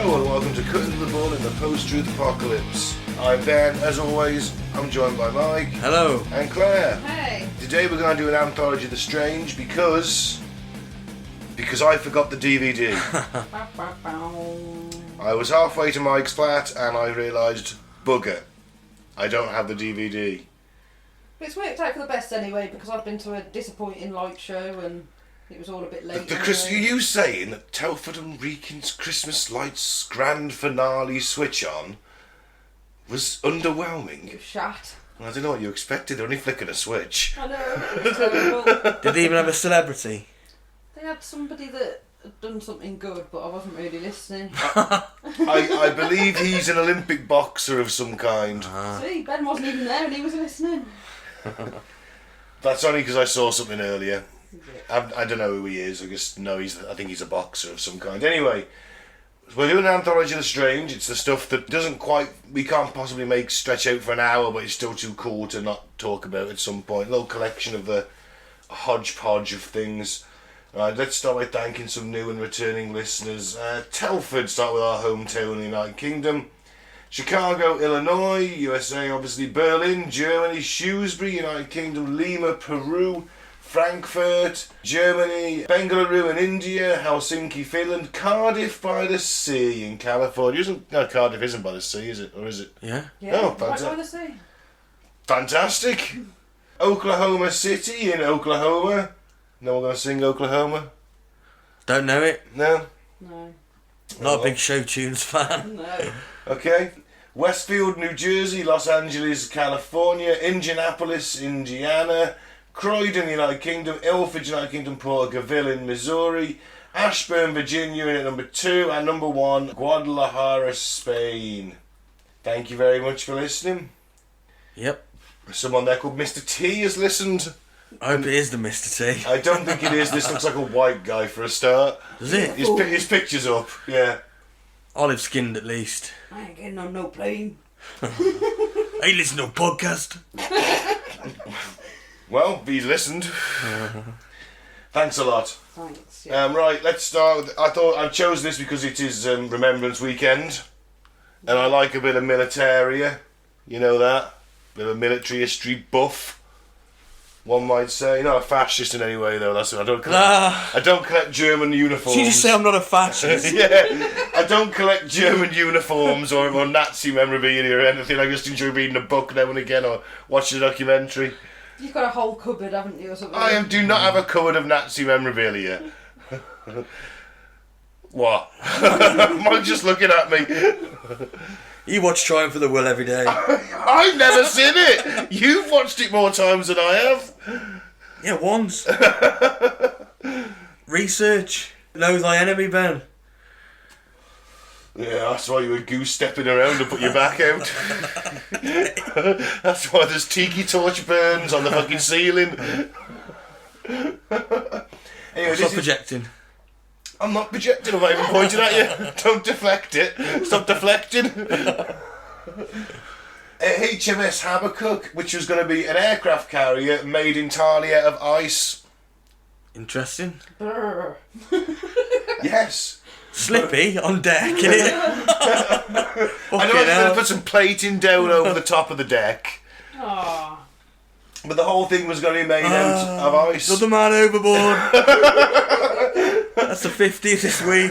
Hello and welcome to Cutting the Bull in the Post-Truth Apocalypse. I'm Ben, as always. I'm joined by Mike. Hello. And Claire. Hey. Today we're going to do an Anthology of the Strange because I forgot the DVD. I was halfway to Mike's flat and I realised, bugger, I don't have the DVD. It's worked out for the best anyway, because I've been to a disappointing light show and it was all a bit late. You saying that Telford and Wrekin's Christmas Lights grand finale switch on was underwhelming? It was shat. I don't know what you expected, they only flicking a switch. I know, it was terrible. Did they even have a celebrity? They had somebody that had done something good, but I wasn't really listening. I believe he's an Olympic boxer of some kind. See, Ben wasn't even there and he was listening. That's only because I saw something earlier. I don't know who he is. I think he's a boxer of some kind. Anyway, we're doing an Anthology of the Strange. It's the stuff that we can't possibly stretch out for an hour, but it's still too cool to not talk about at some point. A little collection of a hodgepodge of things. Right, let's start by thanking some new and returning listeners. Telford, start with our hometown in the United Kingdom. Chicago, Illinois, USA, obviously Berlin, Germany, Shrewsbury, United Kingdom, Lima, Peru, Frankfurt, Germany, Bengaluru in India, Helsinki, Finland, Cardiff by the Sea in California. Cardiff isn't by the sea, is it? Or is it? Yeah. Yeah, Oh, right by the sea. Fantastic. Oklahoma City in Oklahoma. No one going to sing Oklahoma? Don't know it. No? No. Not a big show tunes fan. No. Okay. Westfield, New Jersey, Los Angeles, California, Indianapolis, Indiana, Croydon, United Kingdom, Ilford, United Kingdom, Porterville in Missouri, Ashburn, Virginia in at number 2, and number 1, Guadalajara, Spain. Thank you very much for listening. Yep. Someone there called Mr. T has listened. I hope it is the Mr. T. I don't think it is. This looks like a white guy for a start. Does it? His picture's up, yeah. Olive skinned at least. I ain't getting on no plane. Hey, listen to a podcast. Well, he's listened. Thanks a lot. Thanks. Yeah. Right, let's start. I thought I chose this because it is Remembrance Weekend, and I like a bit of militaria. You know that, bit of military history buff. One might say, not a fascist in any way though. That's I don't collect German uniforms. Did you just say I'm not a fascist? Yeah, I don't collect German uniforms or Nazi memorabilia or anything. I just enjoy reading a book now and again or watching a documentary. You've got a whole cupboard, haven't you, or something? Do not have a cupboard of Nazi memorabilia. What? Mike's just looking at me. You watch Triumph of the Will every day. I've never seen it. You've watched it more times than I have. Yeah, once. Research. Know thy enemy, Ben. Yeah, that's why you were goose stepping around to put your back out. That's why there's tiki torch burns on the fucking ceiling. Anyway, Stop projecting. I'm not projecting, I'm not even pointing at you. Don't deflect it. Stop deflecting. HMS Habakkuk, which was going to be an aircraft carrier made entirely out of ice. Interesting. Brr. Yes. Slippy on deck, innit? I know I was going to put some plating down over the top of the deck. Aww. But the whole thing was going to be made out of ice. Another man overboard. That's the 50th this week.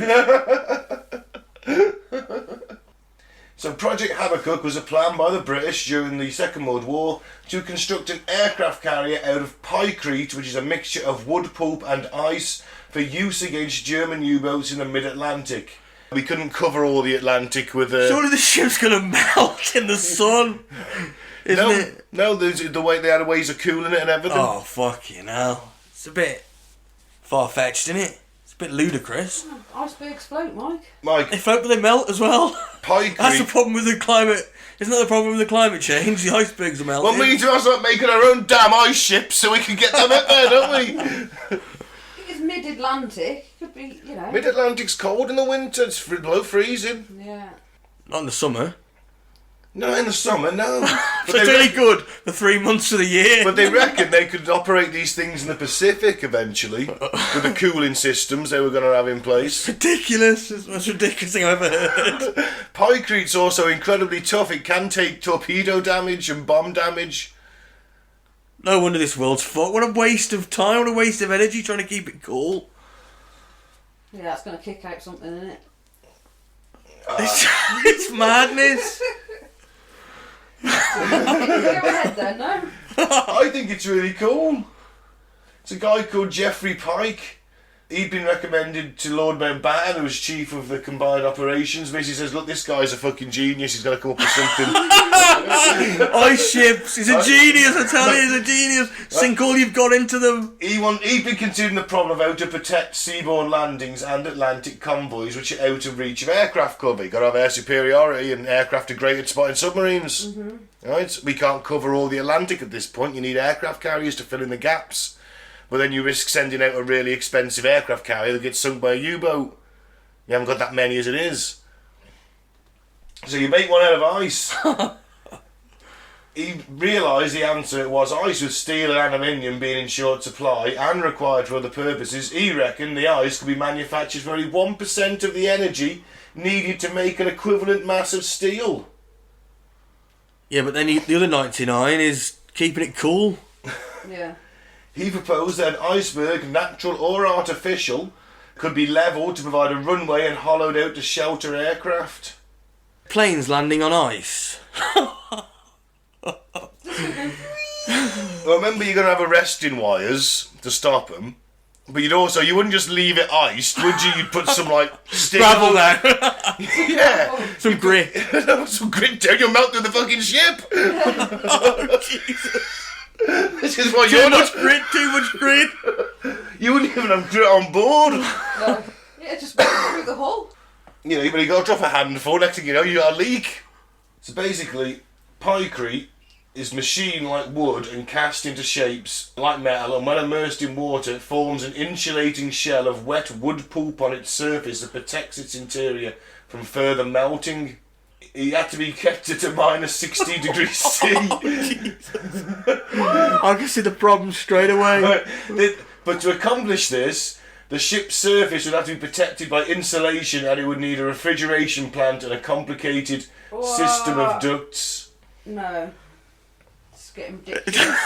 So Project Habakkuk was a plan by the British during the Second World War to construct an aircraft carrier out of pykrete, which is a mixture of wood pulp and ice, for use against German U-boats in the mid-Atlantic. We couldn't cover all the Atlantic with a... Surely the ship's going to melt in the sun, isn't it? No, the way they had ways of cooling it and everything. Oh, fucking hell. It's a bit far-fetched, isn't it? It's a bit ludicrous. Icebergs float, Mike. Mike, They float, but they melt as well. pykrete... That's the problem with the climate. Isn't that the problem with the climate change? The icebergs are melting. Well, we need to start making our own damn ice ships so we can get them out there, don't we? It's mid-Atlantic. Could be, you know. Mid-Atlantic's cold in the winter. It's below freezing. Yeah. Not in the summer. No, in the summer, no. So it's only good for 3 months of the year. But they reckon they could operate these things in the Pacific eventually with the cooling systems they were going to have in place. Ridiculous. It's the most ridiculous thing I've ever heard. Pyrete's also incredibly tough. It can take torpedo damage and bomb damage. No wonder this world's fucked. What a waste of time, what a waste of energy trying to keep it cool. Yeah, that's going to kick out something, isn't it? It's madness. Go ahead then, no? I think it's really cool. It's a guy called Geoffrey Pike. He'd been recommended to Lord Mountbatten, who was chief of the combined operations. Basically says, look, this guy's a fucking genius. He's got to come up with something. Ice-ships. He's a genius, I tell you, he's a genius. Sink all you've got into them. He'd been considering the problem of how to protect seaborne landings and Atlantic convoys, which are out of reach of aircraft cover. You've got to have air superiority, and aircraft are great at spotting submarines. Mm-hmm. Right? We can't cover all the Atlantic at this point. You need aircraft carriers to fill in the gaps. But then you risk sending out a really expensive aircraft carrier that gets sunk by a U-boat. You haven't got that many as it is. So you make one out of ice. He realised the answer was ice, with steel and aluminium being in short supply and required for other purposes. He reckoned the ice could be manufactured for only 1% of the energy needed to make an equivalent mass of steel. Yeah, but then the other 99 is keeping it cool. Yeah. He proposed that an iceberg, natural or artificial, could be levelled to provide a runway and hollowed out to shelter aircraft. Planes landing on ice. Well, remember, you're going to have arresting wires to stop them. But you wouldn't just leave it iced, would you? You'd put some, steel... Gravel down. Yeah. Some grit. Some grit down, you'll melt through the fucking ship. Oh, Jesus. This is why Too much grit. You wouldn't even have grit on board. No. Yeah, just went through the hole. You know, but you got to drop a handful, next thing you know, you got a leak. So basically, pykrete is machined like wood and cast into shapes like metal, and when immersed in water, it forms an insulating shell of wet wood pulp on its surface that protects its interior from further melting. He had to be kept at a minus 60 degrees C. I can see the problem straight away. But to accomplish this, the ship's surface would have to be protected by insulation, and it would need a refrigeration plant and a complicated system of ducts. No. It's getting ridiculous.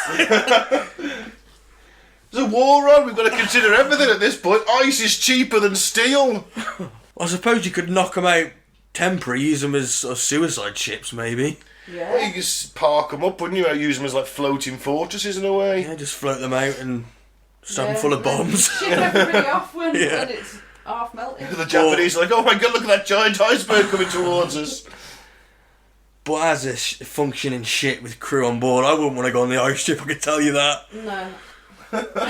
There's a war on, we've got to consider everything at this point. Ice is cheaper than steel. I suppose you could knock them out temporary, use them as sort of suicide ships, maybe. Yeah. Well, you could just park them up, wouldn't you? Use them as floating fortresses in a way. Yeah, just float them out and stuff them full of bombs. Ship everybody off when it's half melting. The Japanese are like, oh my god, look at that giant iceberg coming towards us. But as a functioning ship with crew on board, I wouldn't want to go on the ice ship, I can tell you that. No. Keep your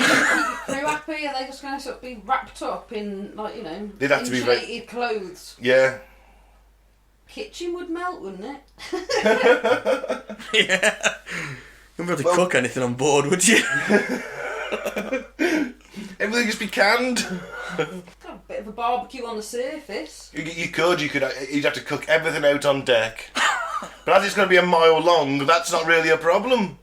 crew happy? Are they just going to sort of be wrapped up in, They'd have to be insulated clothes? Yeah. Kitchen would melt, wouldn't it? Yeah. You wouldn't be able to cook anything on board, would you? Everything just be canned. Got a bit of a barbecue on the surface. You could. You'd have to cook everything out on deck. But as it's going to be a mile long, that's not really a problem.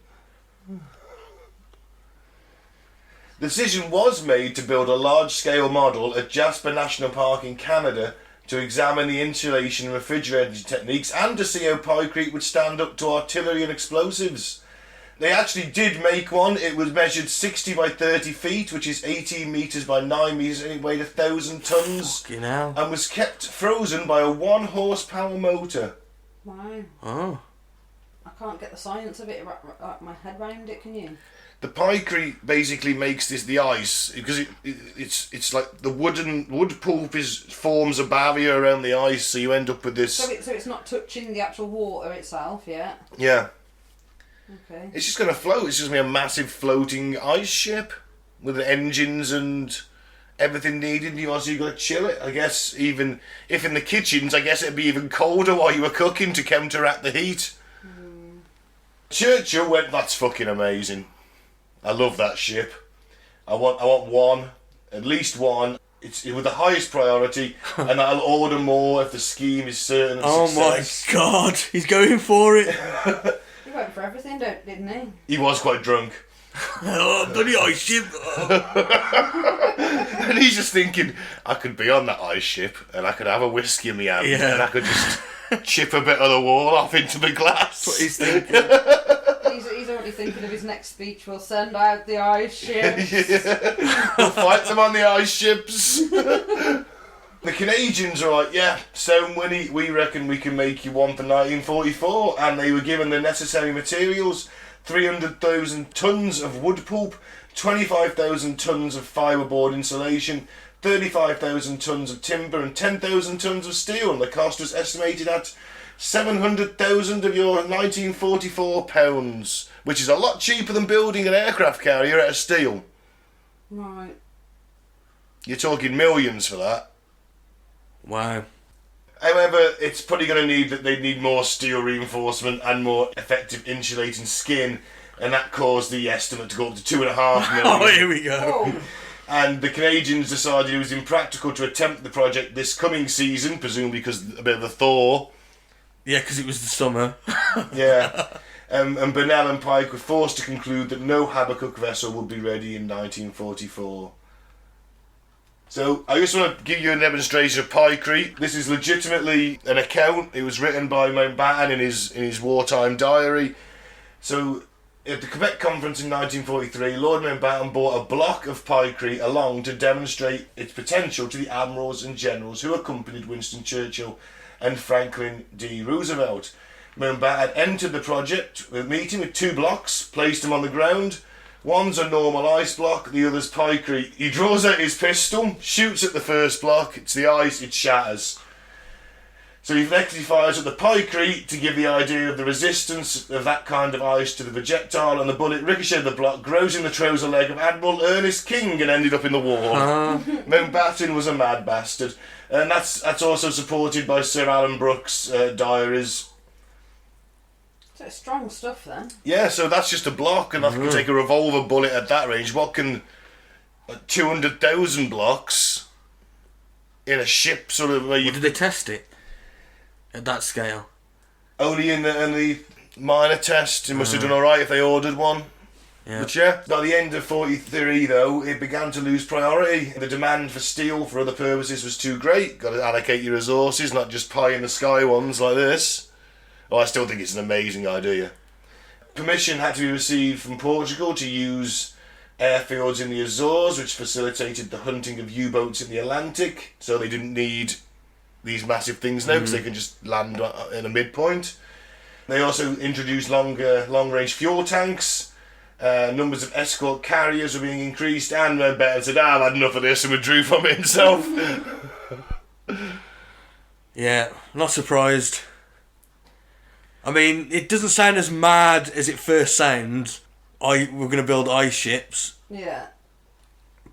The decision was made to build a large-scale model at Jasper National Park in Canada to examine the insulation and refrigeration techniques and to see how pykrete would stand up to artillery and explosives. They actually did make one. It was measured 60 by 30 feet, which is 18 metres by 9 metres, and it weighed 1,000 tonnes. Fucking hell. And was kept frozen by a 1 horsepower motor. Wow. Oh. I can't get the science of it, wrap my head round it, can you? The pykrete basically makes the ice, because it's like the wood pulp forms a barrier around the ice, so you end up with this. So it's not touching the actual water itself yet. Yeah. Okay. It's just going to float. It's just going to be a massive floating ice ship with engines and everything needed. You've got to chill it. I guess even if in the kitchens, I guess it'd be even colder while you were cooking to counteract the heat. Churchill went, that's fucking amazing. I love that ship. I want one, at least one. It's with the highest priority, and I'll order more if the scheme is certain of success. My God, he's going for it. He went for everything, didn't he? He was quite drunk. Oh, bloody ice ship. And he's just thinking, I could be on that ice ship, and I could have a whiskey in my hand, Yeah. and I could just chip a bit of the wall off into the glass. That's what he's thinking. He's already thinking of his next speech. We'll send out the ice ships. We'll fight them on the ice ships. The Canadians are like, yeah, so we reckon we can make you one for 1944, and they were given the necessary materials: 300,000 tonnes of wood pulp, 25,000 tonnes of fibreboard insulation, 35,000 tonnes of timber, and 10,000 tonnes of steel, and the cost was estimated at 700,000 of your 1944 pounds, which is a lot cheaper than building an aircraft carrier out of steel. Right. You're talking millions for that. Wow. However, it's probably going to they need more steel reinforcement and more effective insulating skin, and that caused the estimate to go up to 2.5 million. Oh, here we go. Oh. And the Canadians decided it was impractical to attempt the project this coming season, presumably because a bit of a thaw. Yeah, because it was the summer. Yeah. And Burnell and Pike were forced to conclude that no Habakkuk vessel would be ready in 1944. So, I just want to give you a demonstration of pikery. This is legitimately an account. It was written by Mountbatten in his wartime diary. So, at the Quebec Conference in 1943, Lord Mountbatten brought a block of pikery along to demonstrate its potential to the admirals and generals who accompanied Winston Churchill and Franklin D. Roosevelt. Mountbatten entered the project with meeting with 2 blocks, placed them on the ground. One's a normal ice block, the other's pikery. He draws out his pistol, shoots at the first block, it's the ice, it shatters. So he flexibly fires at the pikery to give the idea of the resistance of that kind of ice to the projectile, and the bullet ricocheted the block, grazing the trouser leg of Admiral Ernest King and ended up in the wall. Mountbatten was a mad bastard. And that's also supported by Sir Alan Brooke's diaries. So it's strong stuff then. Yeah, so that's just a block, and I can take a revolver bullet at that range. What can 200,000 blocks in a ship sort of where you... Did they test it at that scale? Only in the minor test. It must have done alright if they ordered one. Yeah. But yeah, by the end of 43 though, it began to lose priority. The demand for steel for other purposes was too great. Got to allocate your resources, not just pie in the sky ones like this. Oh, I still think it's an amazing idea. Permission had to be received from Portugal to use airfields in the Azores, which facilitated the hunting of U-boats in the Atlantic, so they didn't need these massive things now because they can just land in a midpoint. They also introduced long-range fuel tanks. Numbers of escort carriers were being increased, and Mountbatten said, I've had enough of this, and withdrew from it himself. Yeah, not surprised. I mean, it doesn't sound as mad as it first sounds. We're going to build ice ships. Yeah.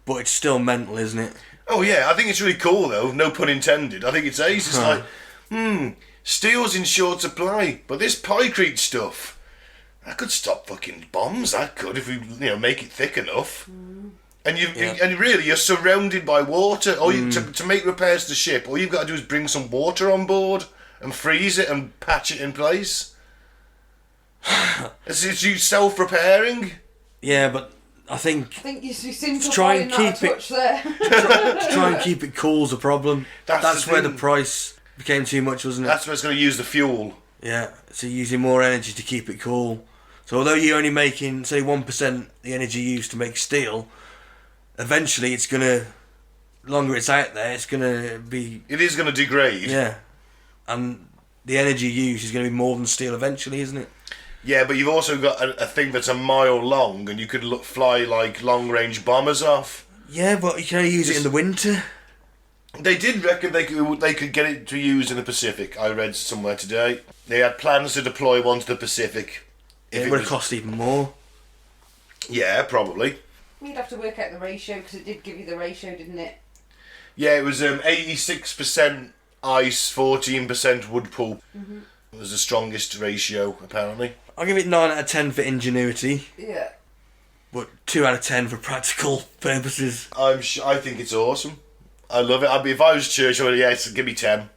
But it's still mental, isn't it? Oh yeah, I think it's really cool though, no pun intended. I think it's ace. It's like, steel's in short supply, but this pie-crete stuff, I could stop fucking bombs, I could, if we make it thick enough. And and really you're surrounded by water. To make repairs to the ship, all you've got to do is bring some water on board and freeze it and patch it in place. It's you self-repairing. Yeah, but I think you seem to try and that keep a touch there. to try and keep it cool's a problem. That's the where thing. the price became too much, wasn't it? That's where it's going to use the fuel. Yeah, so you're using more energy to keep it cool. So although you're only making, say, 1% the energy used to make steel, eventually it's going to, longer it's out there, it's going to be... It is going to degrade. Yeah. And the energy used is going to be more than steel eventually, isn't it? Yeah, but you've also got a thing that's a mile long, and you could fly like long-range bombers off. Yeah, but you can only use it in the winter. They did reckon they could get it to use in the Pacific. I read somewhere today. They had plans to deploy one to the Pacific. It would have cost even more. Yeah, probably. We'd have to work out the ratio, because it did give you the ratio, didn't it? Yeah, it was 86% ice, 14% wood pulp. It was the strongest ratio, apparently. I'll give it 9 out of 10 for ingenuity. Yeah. But 2 out of 10 for practical purposes. I think it's awesome. I love it. If I was Churchill, give me 10.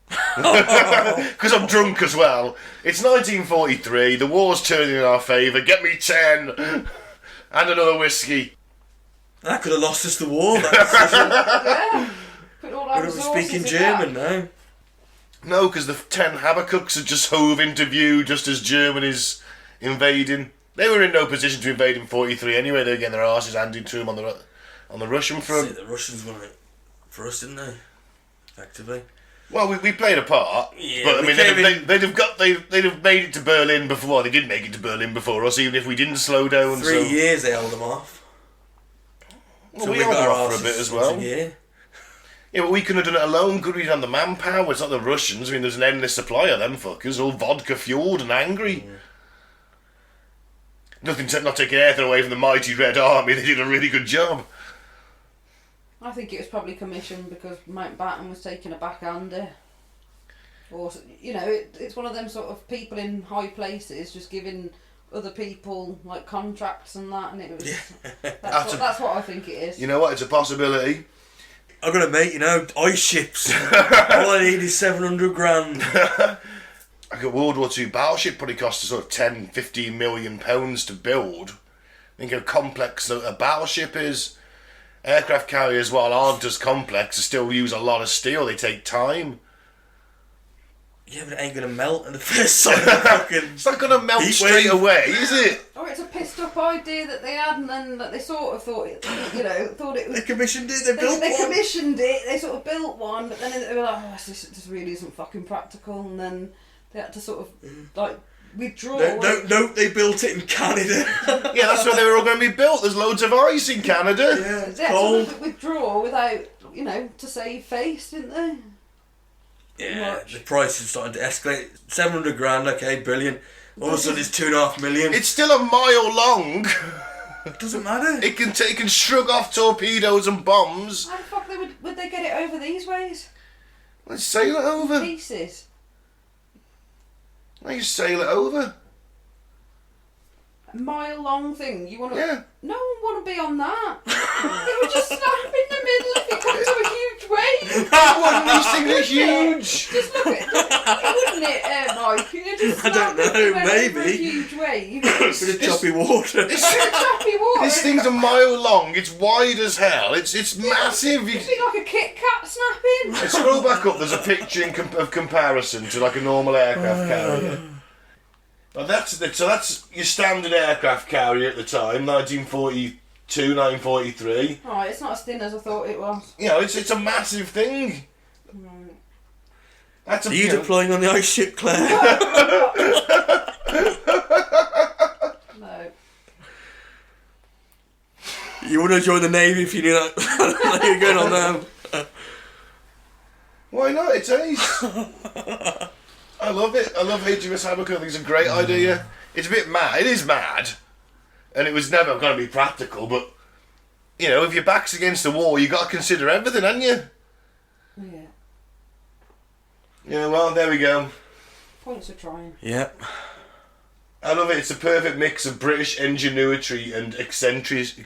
Because I'm drunk as well. It's 1943. The war's turning in our favour. Get me 10 and another whiskey. That could have lost us the war. That Put all our we're resources speaking in German that. now. No, because the 10 Habakkuk's had just hove into view just as Germany is invading. They were in no position to invade in 43 anyway. They were getting their arses handed to them on the Russian front. The Russians won it for us, didn't they? Effectively. Well, we played a part, Yeah, but I we mean, came they'd have made it to Berlin before. They did make it to Berlin before us, even if we didn't slow down. 3 years they held them off. Well, So we we held got them our off for a bit asses as well. once a year. Yeah, but we couldn't have done it alone, could we? Have the manpower. It's not the Russians. I mean, there's an endless supply of them fuckers, all vodka fueled and angry. Not taking anything away from the mighty Red Army. They did a really good job. I think it was probably commissioned because Mountbatten was taking a backhander. Or, it's one of them sort of people in high places just giving other people like contracts and that, and it was that's what I think it is. You know what? It's a possibility. I've got a mate, ice ships. All I need is 700 grand. Like a World War II battleship probably cost us sort of 10, 15 million pounds to build. Think how complex a battleship is. Aircraft carriers, while aren't as complex, still use a lot of steel. They take time. Yeah, but it ain't gonna melt in the first sign of fucking. It's not gonna melt straight away, is it? Or it's a pissed up idea that they had, and then they sort of thought it was. They commissioned it. They built They one. commissioned it. They sort of built one, but then they were like, "Oh, this really isn't fucking practical," and then they had to sort of like withdraw. No, they built it in Canada. Yeah, that's where they were all going to be built. There's loads of ice in Canada. Yeah, it's They had cold. to withdraw without, to save face, didn't they? Yeah, Much. the price is starting to escalate. 700 grand, okay, brilliant. All of a sudden it's 2.5 million. It's still a mile long. It doesn't matter. It can shrug off torpedoes and bombs. How the fuck would they get it over these ways? Let's sail it over. Pieces. Let's sail it over. A mile long thing. You want to? Yeah. No one want to be on that. It would just snap in the middle if it comes to a huge wave. These things are huge. Just look at it, wouldn't it, Mike? You just I don't snap if know, it went over maybe. a huge wave. Bit of choppy water. Choppy water. This thing's a mile long. It's wide as hell. It's massive. It'd be like a Kit Kat snapping. Scroll back up. There's a picture of comparison to like a normal aircraft carrier. Well, that's your standard aircraft carrier at the time, 1942, 1943. Right, it's not as thin as I thought it was. It's a massive thing. Right. That's Are you deploying on the ice ship, Claire? No. You would have joined the Navy if you knew that you're going on now. Why not? It's ace. I love it. I love HMS Habakkuk. I think it's a great idea. It's a bit mad. It is mad. And it was never going to be practical, but, if your back's against the wall, you got to consider everything, haven't you? Yeah. Yeah, well, there we go. Points for trying. Yep. I love it. It's a perfect mix of British ingenuity and eccentricity.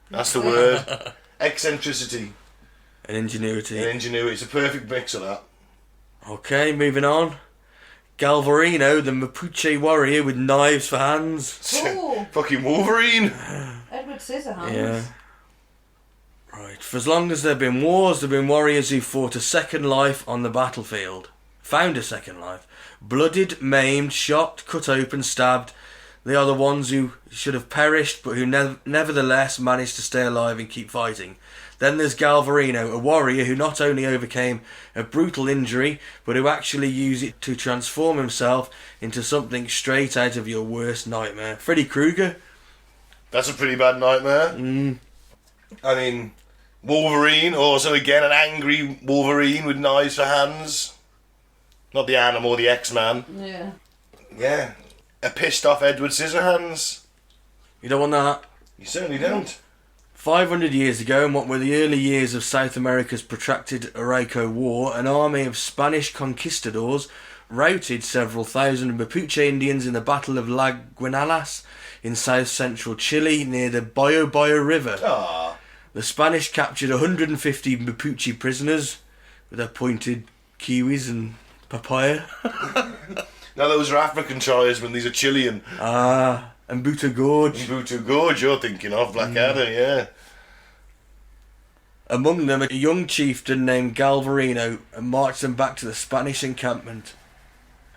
That's the word. Eccentricity. And ingenuity. And ingenuity. It's a perfect mix of that. Okay, moving on. Galvarino, the Mapuche warrior with knives for hands. Cool. Fucking Wolverine. Edward Scissorhands. Yeah. Right. For as long as there have been wars, there have been warriors who fought a second life on the battlefield. Found a second life. Blooded, maimed, shot, cut open, stabbed. They are the ones who should have perished, but who nevertheless managed to stay alive and keep fighting. Then there's Galvarino, a warrior who not only overcame a brutal injury, but who actually used it to transform himself into something straight out of your worst nightmare. Freddy Krueger. That's a pretty bad nightmare. I mean, Wolverine, also again an angry Wolverine with knives for hands. Not the Animal, the X-Man. Yeah. Yeah. A pissed off Edward Scissorhands. You don't want that? You certainly don't. 500 years ago, in what were the early years of South America's protracted Arauco War, an army of Spanish conquistadors routed several thousand Mapuche Indians in the Battle of La Guanalas in south-central Chile near the Bio River. Ah. The Spanish captured 150 Mapuche prisoners with their pointed kiwis and papaya. Now those are African tribesmen, these are Chilean. And Buta Gorge. Butu Gorge you're thinking of, Blackadder, yeah. Among them, a young chieftain named Galvarino marched them back to the Spanish encampment.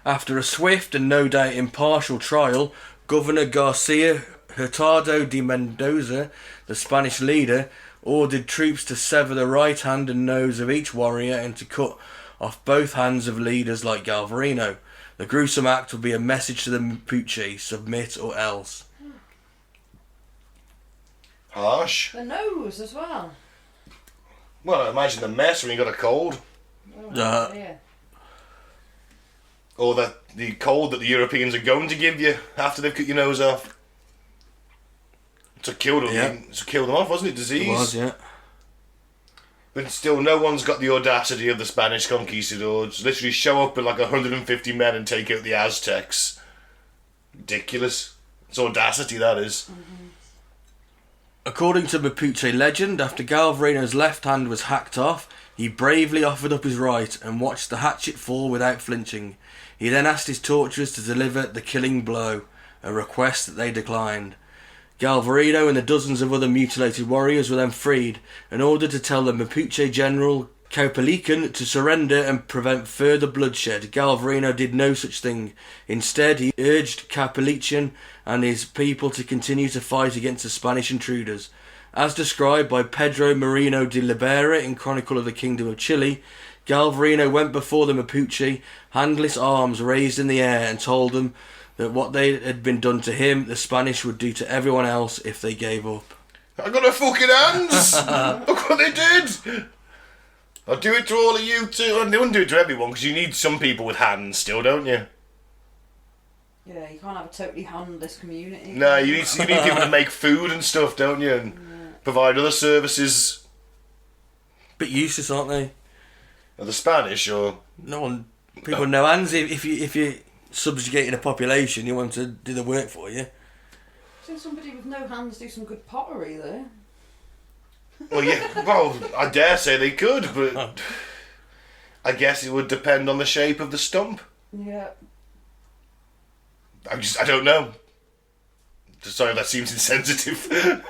After a swift and no doubt impartial trial, Governor Garcia Hurtado de Mendoza, the Spanish leader, ordered troops to sever the right hand and nose of each warrior and to cut off both hands of leaders like Galvarino. The gruesome act would be a message to the Mapuche, submit or else. Harsh. The nose as well. Well, imagine the mess when you got a cold. Oh, yeah. Or the cold that the Europeans are going to give you after they've cut your nose off. To kill them off, wasn't it? Disease? It was, yeah. But still, no one's got the audacity of the Spanish conquistadors. Literally show up with like 150 men and take out the Aztecs. Ridiculous. It's audacity, that is. Mm-hmm. According to Mapuche legend, after Galvarino's left hand was hacked off, he bravely offered up his right and watched the hatchet fall without flinching. He then asked his torturers to deliver the killing blow, a request that they declined. Galvarino and the dozens of other mutilated warriors were then freed and ordered to tell the Mapuche general Caupolicán to surrender and prevent further bloodshed. Galvarino did no such thing. Instead, he urged Caupolicán and his people to continue to fight against the Spanish intruders. As described by Pedro Merino de Libera in Chronicle of the Kingdom of Chile, Galvarino went before the Mapuche, handless arms raised in the air, and told them that what they had been done to him, the Spanish would do to everyone else if they gave up. I got their fucking hands! Look what they did! I'll do it to all of you too. And they wouldn't do it to everyone because you need some people with hands still, don't you? Yeah, you can't have a totally handless community. No, you need people to make food and stuff, don't you? And provide other services. Bit useless, aren't they? Are the Spanish or? No one, people with no hands. If you're subjugating a population, you want them to do the work for you. So somebody with no hands do some good pottery though. Well, yeah. Well, I dare say they could, but I guess it would depend on the shape of the stump. Yeah. I don't know. Sorry, that seems insensitive.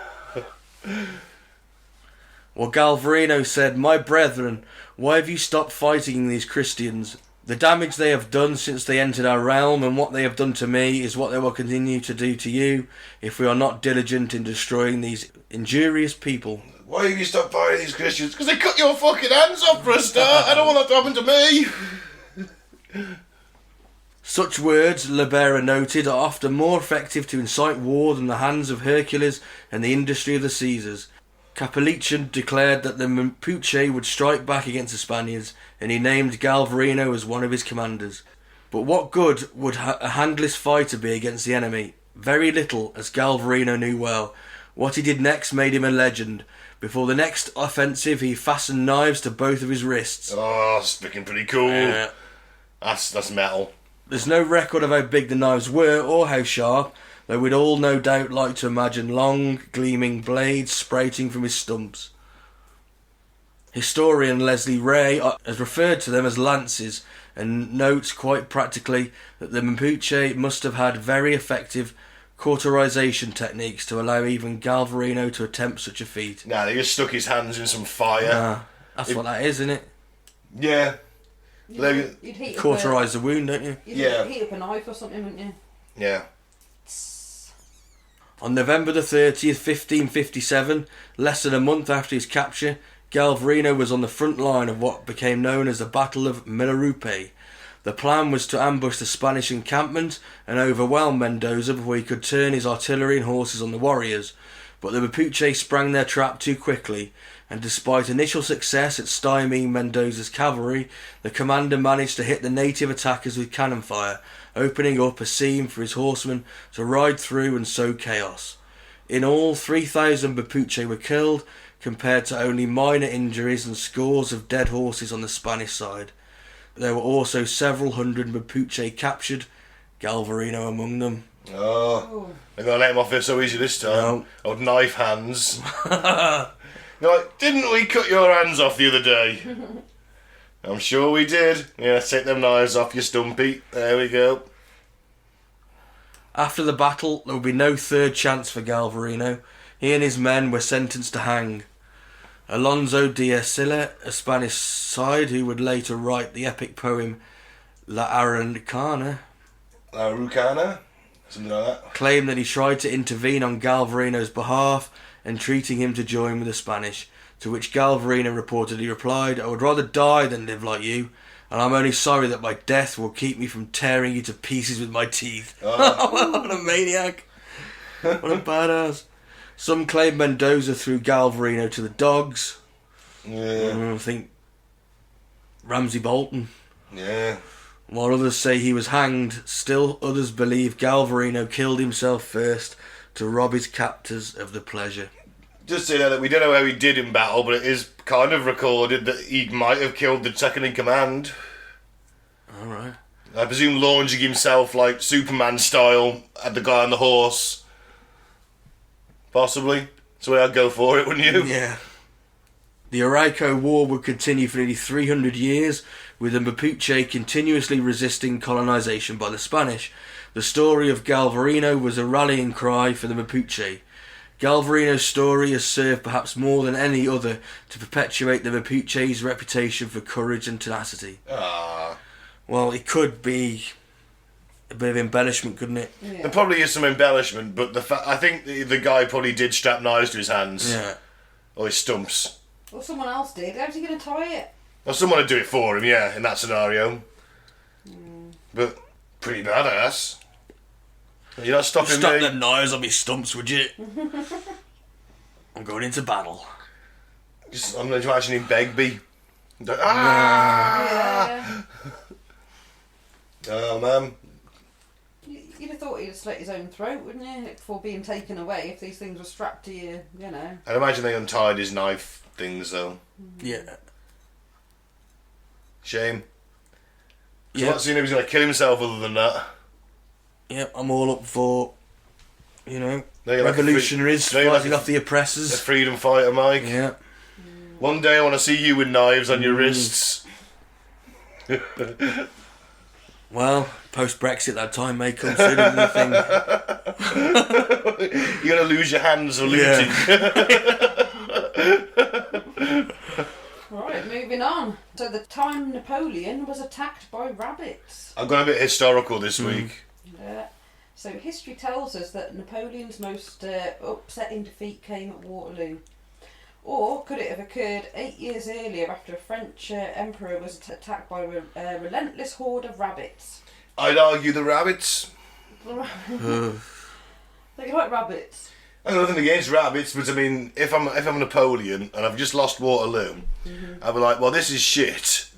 Well, Galvarino said, "My brethren, why have you stopped fighting these Christians? The damage they have done since they entered our realm and what they have done to me is what they will continue to do to you if we are not diligent in destroying these injurious people." Why have you stopped fighting these Christians? Because they cut your fucking hands off for a start. I don't want that to happen to me. Such words, Libera noted, are often more effective to incite war than the hands of Hercules and the industry of the Caesars. Caupolicán declared that the Mapuche would strike back against the Spaniards, and he named Galvarino as one of his commanders. But what good would a handless fighter be against the enemy? Very little, as Galvarino knew well. What he did next made him a legend. Before the next offensive, he fastened knives to both of his wrists. Oh, it's looking pretty cool. That's metal. There's no record of how big the knives were or how sharp, though we'd all no doubt like to imagine long, gleaming blades sprouting from his stumps. Historian Leslie Ray has referred to them as lances and notes quite practically that the Mapuche must have had very effective cauterization techniques to allow even Galvarino to attempt such a feat. Nah, they just stuck his hands in some fire. That's what that is, isn't it? Yeah. You'd heat Cauterize the wound, don't you? You'd heat up a knife or something, wouldn't you? Yeah. On November the 30th, 1557, less than a month after his capture, Galvarino was on the front line of what became known as the Battle of Milarupe. The plan was to ambush the Spanish encampment and overwhelm Mendoza before he could turn his artillery and horses on the warriors. But the Mapuche sprang their trap too quickly, and despite initial success at stymieing Mendoza's cavalry, the commander managed to hit the native attackers with cannon fire, opening up a seam for his horsemen to ride through and sow chaos. In all, 3,000 Mapuche were killed, compared to only minor injuries and scores of dead horses on the Spanish side. There were also several hundred Mapuche captured, Galvarino among them. Oh, they're going to let him off here so easy this time. No. Old knife hands. You're like, didn't we cut your hands off the other day? I'm sure we did. Yeah, take them knives off you, Stumpy. There we go. After the battle, there would be no third chance for Galvarino. He and his men were sentenced to hang. Alonso de Silla, a Spanish side who would later write the epic poem La Araucana, something like that, claimed that he tried to intervene on Galvarino's behalf, entreating him to join with the Spanish, to which Galvarino reportedly replied, "I would rather die than live like you, and I'm only sorry that my death will keep me from tearing you to pieces with my teeth." Oh. What a maniac. What a badass. Some claim Mendoza threw Galvarino to the dogs. Yeah. I think Ramsay Bolton. Yeah. While others say he was hanged, still others believe Galvarino killed himself first to rob his captors of the pleasure. Just so you know that we don't know how he did in battle, but it is kind of recorded that he might have killed the second in command. Alright. I presume launching himself like Superman style at the guy on the horse. Possibly. That's the way I'd go for it, wouldn't you? Yeah. The Arauco War would continue for nearly 300 years, with the Mapuche continuously resisting colonisation by the Spanish. The story of Galvarino was a rallying cry for the Mapuche. Galvarino's story has served perhaps more than any other to perpetuate the Mapuche's reputation for courage and tenacity. Ah. Well, it could be a bit of embellishment, couldn't it? Yeah. There probably is some embellishment, but I think the guy probably did strap knives to his hands. Yeah. Or his stumps. Well, someone else did. How's he going to tie it? Well, someone would do it for him, yeah, in that scenario. But pretty badass. You're not stopping Stop me. them knives on me stumps, would you? I'm going into battle. I'm imagining Begbie. Ah! Yeah. Oh, man. You'd have thought he'd have slit his own throat, wouldn't you? Before being taken away, if these things were strapped to you, you know. I'd imagine they untied his knife things, though. Yeah. Shame. Yeah. I'm not seeing if he's going to kill himself other than that. Yep, I'm all up for, you know, No, you're like revolutionaries no, you're like fighting off the a oppressors. freedom fighter, Mike. Yeah. One day I want to see you with knives on your wrists. Well, post-Brexit, that time may come sooner than you think. You're going to lose your hands for looting. Right, moving on. So the time Napoleon was attacked by rabbits. I've gone a bit historical this week. So history tells us that Napoleon's most upsetting defeat came at Waterloo. Or could it have occurred 8 years earlier after a French emperor was attacked by a relentless horde of rabbits? I'd argue the rabbits. They like rabbits. I've got nothing against rabbits, but I mean, if I'm Napoleon and I've just lost Waterloo, I'd be like, well, this is shit.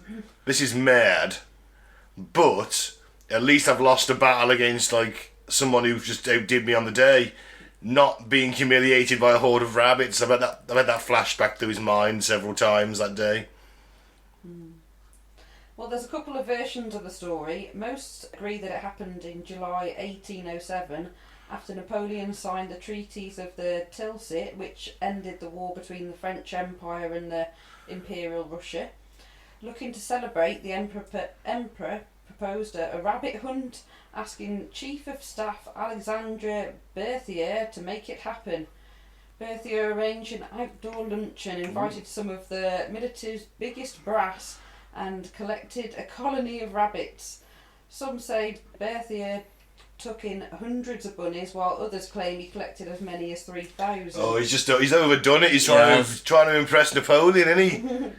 This is mad. But at least I've lost a battle against like someone who just outdid me on the day. Not being humiliated by a horde of rabbits. I've had that flashback through his mind several times that day. Well, there's a couple of versions of the story. Most agree that it happened in July 1807 after Napoleon signed the treaties of the Tilsit, which ended the war between the French Empire and the Imperial Russia. Looking to celebrate, the Emperor proposed a rabbit hunt, asking Chief of Staff Alexandre Berthier to make it happen. Berthier arranged an outdoor luncheon, invited some of the military's biggest brass, and collected a colony of rabbits. Some say Berthier took in hundreds of bunnies, while others claim he collected as many as 3,000. Oh, he's overdone it. He's trying to impress Napoleon, isn't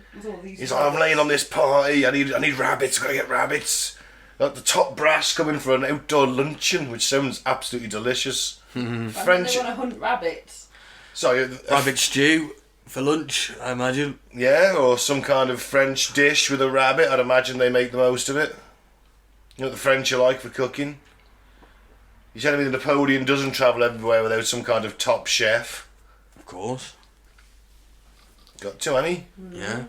he? He's like, I'm laying on this party. I need rabbits. I've got to get rabbits. Got the top brass coming for an outdoor luncheon, which sounds absolutely delicious. French. They want to hunt rabbits. Sorry, Rabbit stew for lunch, I imagine. Yeah, or some kind of French dish with a rabbit. I'd imagine they make the most of it. You know what the French are like for cooking? You're telling me that Napoleon doesn't travel everywhere without some kind of top chef? Of course. Got to, hasn't he? Yeah.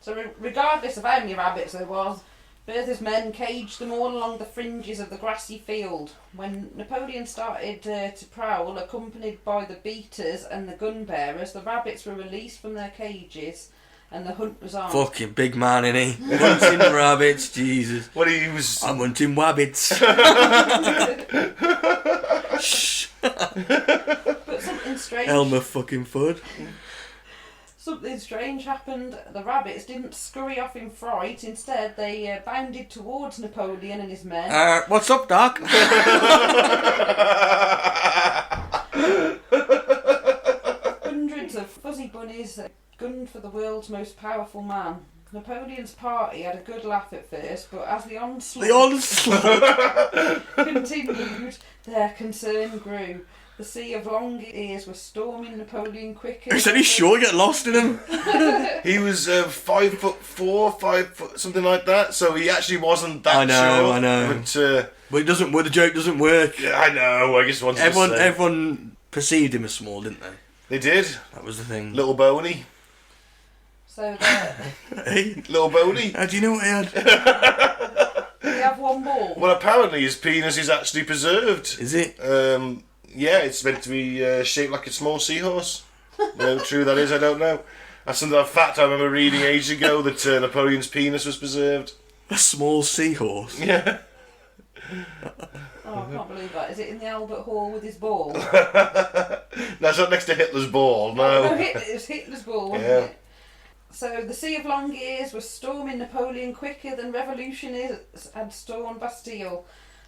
So regardless of how many rabbits there was, Bertha's men caged them all along the fringes of the grassy field. When Napoleon started to prowl, accompanied by the beaters and the gun bearers, the rabbits were released from their cages and the hunt was on. Fucking big man, innit? Hunting rabbits, Jesus. Well, he was... I'm hunting wabbits. Shh. But something strange... Elmer fucking Fudd. Something strange happened. The rabbits didn't scurry off in fright. Instead, they bounded towards Napoleon and his men. What's up, Doc? Hundreds of fuzzy bunnies gunned for the world's most powerful man. Napoleon's party had a good laugh at first, but as the onslaught continued, their concern grew. The sea of long ears was storming Napoleon quicker. He said he's sure you get lost in him. He was 5'4", 5 foot, something like that. So he actually wasn't that I know, short. I know. But it doesn't. Well, the joke doesn't work. yeah, I know. I just wanted to say. Everyone perceived him as small, didn't they? They did. That was the thing. Little bony. So Hey, Little bony. how do you know what he had? we have one more. Well, apparently his penis is actually preserved. Is it? Yeah, it's meant to be shaped like a small seahorse. How true that is, I don't know. That's a fact I remember reading ages ago, that Napoleon's penis was preserved. A small seahorse. Yeah. Oh, I can't believe that. Is it in the Albert Hall with his ball? That's not next to Hitler's ball, no. No, it was Hitler's ball, wasn't Yeah. it? So the Sea of Long Ears was storming Napoleon quicker than revolutionaries had stormed Bastille.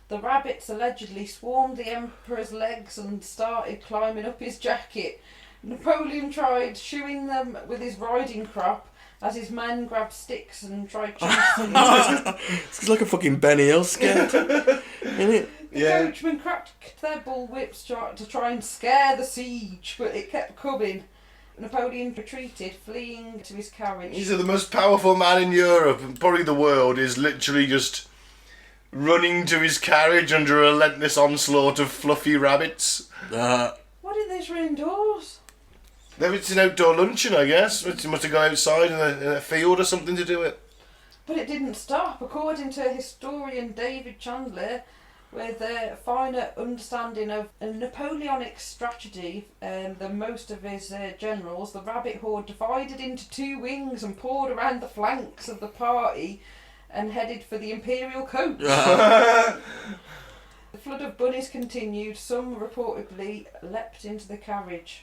The rabbits allegedly swarmed the Emperor's legs and started climbing up his jacket. Napoleon tried shooing them with his riding crop as his men grabbed sticks and tried chasing them. It's like a fucking Benny Hill skit, isn't it? The Yeah. coachmen cracked their bullwhips to try and scare the siege, but it kept coming. Napoleon retreated, fleeing to his carriage. He's the most powerful man in Europe, and probably the world, is literally just running to his carriage under a relentless onslaught of fluffy rabbits. Why didn't they just run indoors? It's an outdoor luncheon, I guess. It must have gone outside in a field or something to do it. But it didn't stop. According to historian David Chandler, with a finer understanding of a Napoleonic strategy than most of his generals, the rabbit horde divided into two wings and poured around the flanks of the party and headed for the imperial coach. The flood of bunnies continued. Some reportedly leapt into the carriage.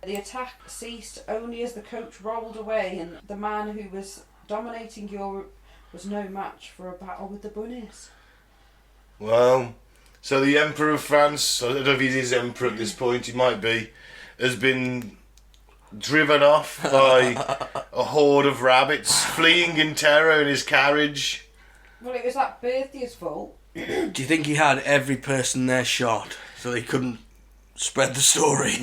The attack ceased only as the coach rolled away, and the man who was dominating Europe was no match for a battle with the bunnies. Well, so the Emperor of France, I don't know if he is Emperor at this point, he might be, has been driven off by a horde of rabbits, fleeing in terror in his carriage. Well, it was that Berthia's fault. Do you think he had every person there shot so they couldn't spread the story?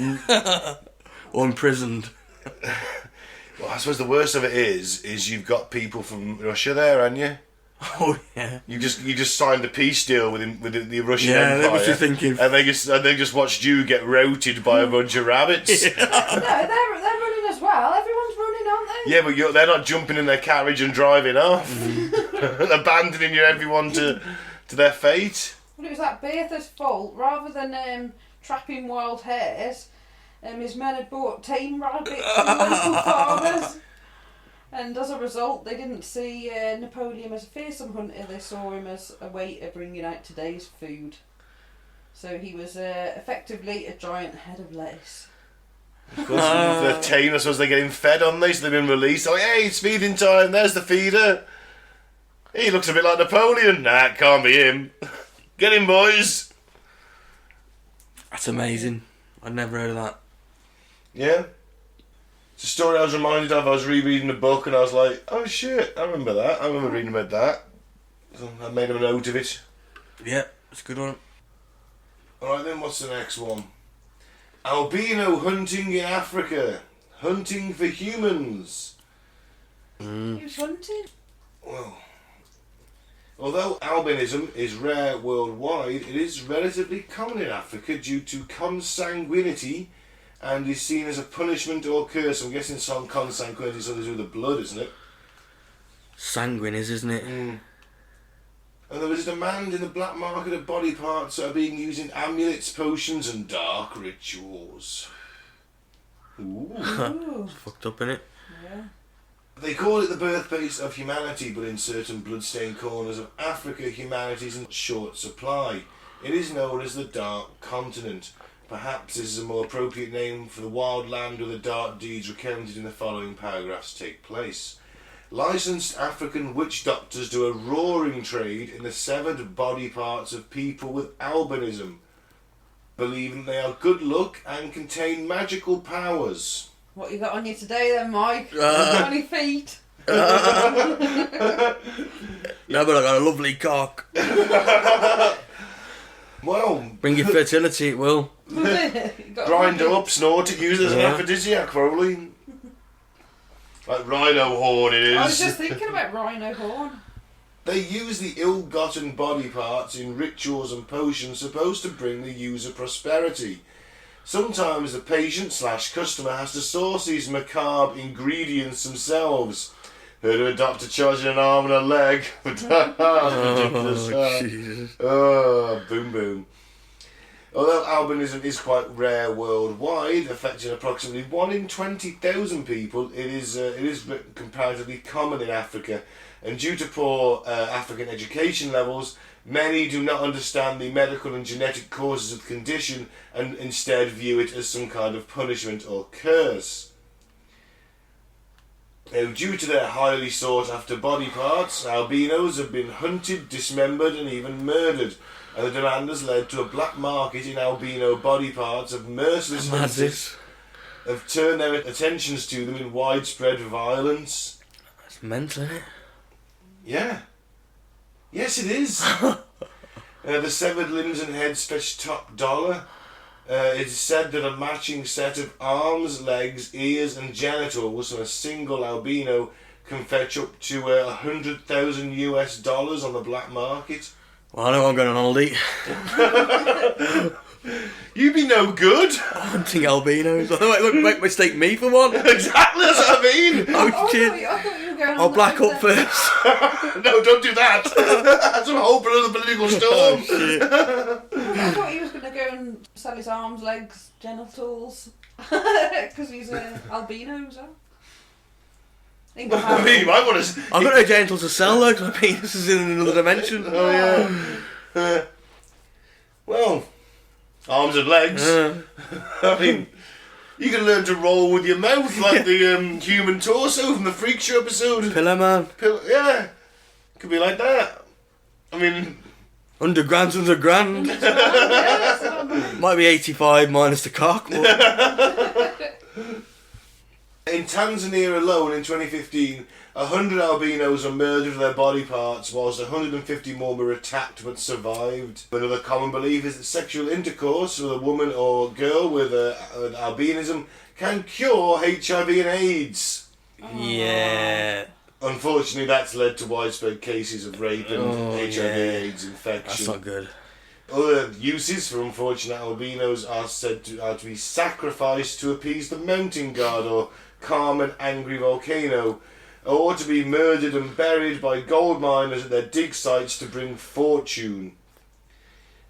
Or imprisoned? Well, I suppose the worst of it is you've got people from Russia there, haven't you? Oh yeah. You just signed a peace deal with the Russian Yeah, Empire. they must be thinking. And they just watched you get routed by a bunch of rabbits. No, they're running as well. Everyone's running, aren't they? Yeah, but they're not jumping in their carriage and driving off, abandoning everyone to their fate. Well, it was that Bertha's fault. Rather than trapping wild hares, his men had bought tame rabbits from local farmers. And as a result, they didn't see Napoleon as a fearsome hunter. They saw him as a waiter bringing out today's food. So he was effectively a giant head of lettuce. Of course, they're tame, I suppose they're getting fed on these, so they've been released. Oh, hey, it's feeding time, there's the feeder. He looks a bit like Napoleon. Nah, it can't be him. Get him, boys. That's amazing. I'd never heard of that. Yeah. It's a story I was reminded of. I was rereading the book and I was like, oh shit, I remember that. I remember reading about that. So I made a note of it. Yeah, it's a good one. Alright then, what's the next one? Albino hunting in Africa. Hunting for humans. He was hunting. Well, although albinism is rare worldwide, it is relatively common in Africa due to consanguinity and is seen as a punishment or curse. I'm guessing some consanguinity is something to do with the blood, isn't it? Sanguine is, isn't it? And there is a demand in the black market of body parts that are being used in amulets, potions, and dark rituals. Ooh. Ooh. Fucked up, innit? Yeah. They call it the birthplace of humanity, but in certain bloodstained corners of Africa, humanity is in short supply. It is known as the Dark Continent. Perhaps this is a more appropriate name for the wild land where the dark deeds recounted in the following paragraphs take place. Licensed African witch doctors do a roaring trade in the severed body parts of people with albinism, believing they are good luck and contain magical powers. What you got on you today then, Mike? 20 feet. No, but I got a lovely cock. Well, Bring your fertility, it will. grind it up, snort it, use it as an aphrodisiac, probably. Like rhino horn it is. I was just thinking about rhino horn. They use the ill-gotten body parts in rituals and potions supposed to bring the user prosperity. Sometimes the patient/customer has to source these macabre ingredients themselves. Heard of a doctor charging an arm and a leg. Ridiculous. Jesus. Oh, boom boom. Although albinism is quite rare worldwide, affecting approximately 1 in 20,000 people, it is comparatively common in Africa. And due to poor African education levels, many do not understand the medical and genetic causes of the condition and instead view it as some kind of punishment or curse. Now, due to their highly sought after body parts, albinos have been hunted, dismembered and even murdered, and the demand has led to a black market in albino body parts of merciless hunters have turned their attentions to them in widespread violence. That's mental, isn't it? Yeah. Yes, it is. The severed limbs and heads fetch top dollar. It is said that a matching set of arms, legs, ears and genitals from a single albino can fetch up to $100,000 on the black market. Well, I know I'm going on holiday. You be no good. Hunting albinos. Won't mistake me for one. Exactly, that's what I mean. Oh, shit. I thought you were going on I'll the black boat up then. first. No, don't do that. That's a whole other political storm. Oh, shit. I thought he was going to go and sell his arms, legs, genitals. Because he's albino, so. I mean, you might want to... I've got no genitals to sell though, because my penis is in another dimension. Oh, yeah. Well, arms and legs. I mean, you can learn to roll with your mouth like the human torso from the Freak Show episode. Pillow man. Yeah. Could be like that. I mean... £100 £100. Might be 85 minus the cock. But... In Tanzania alone in 2015, 100 albinos were murdered with their body parts, whilst 150 more were attacked but survived. Another common belief is that sexual intercourse with a woman or girl with an albinism can cure HIV and AIDS. Yeah. Unfortunately, that's led to widespread cases of rape and HIV/AIDS infection. That's not good. Other uses for unfortunate albinos are said to be sacrificed to appease the mountain god or calm an angry volcano, or to be murdered and buried by gold miners at their dig sites to bring fortune.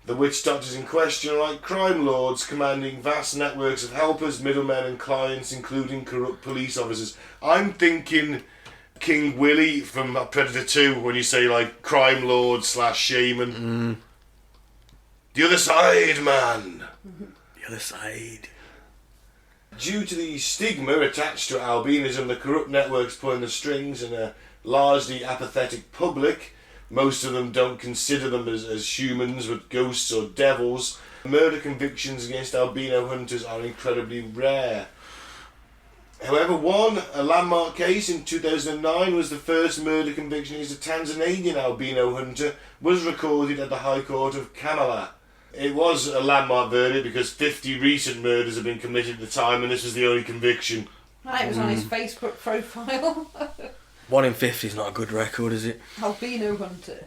The witch doctors in question are like crime lords commanding vast networks of helpers, middlemen and clients, including corrupt police officers. I'm thinking King Willy from Predator 2 when you say like crime lord / shaman. The other side, man. The other side. Due to the stigma attached to albinism, the corrupt networks pulling the strings and a largely apathetic public, most of them don't consider them as humans but ghosts or devils, murder convictions against albino hunters are incredibly rare. However, a landmark case in 2009 was the first murder conviction against a Tanzanian albino hunter was recorded at the High Court of Kampala. It was a landmark verdict because 50 recent murders have been committed at the time and this was the only conviction. It was on his Facebook profile. 1 in 50 is not a good record, is it? Albino hunter.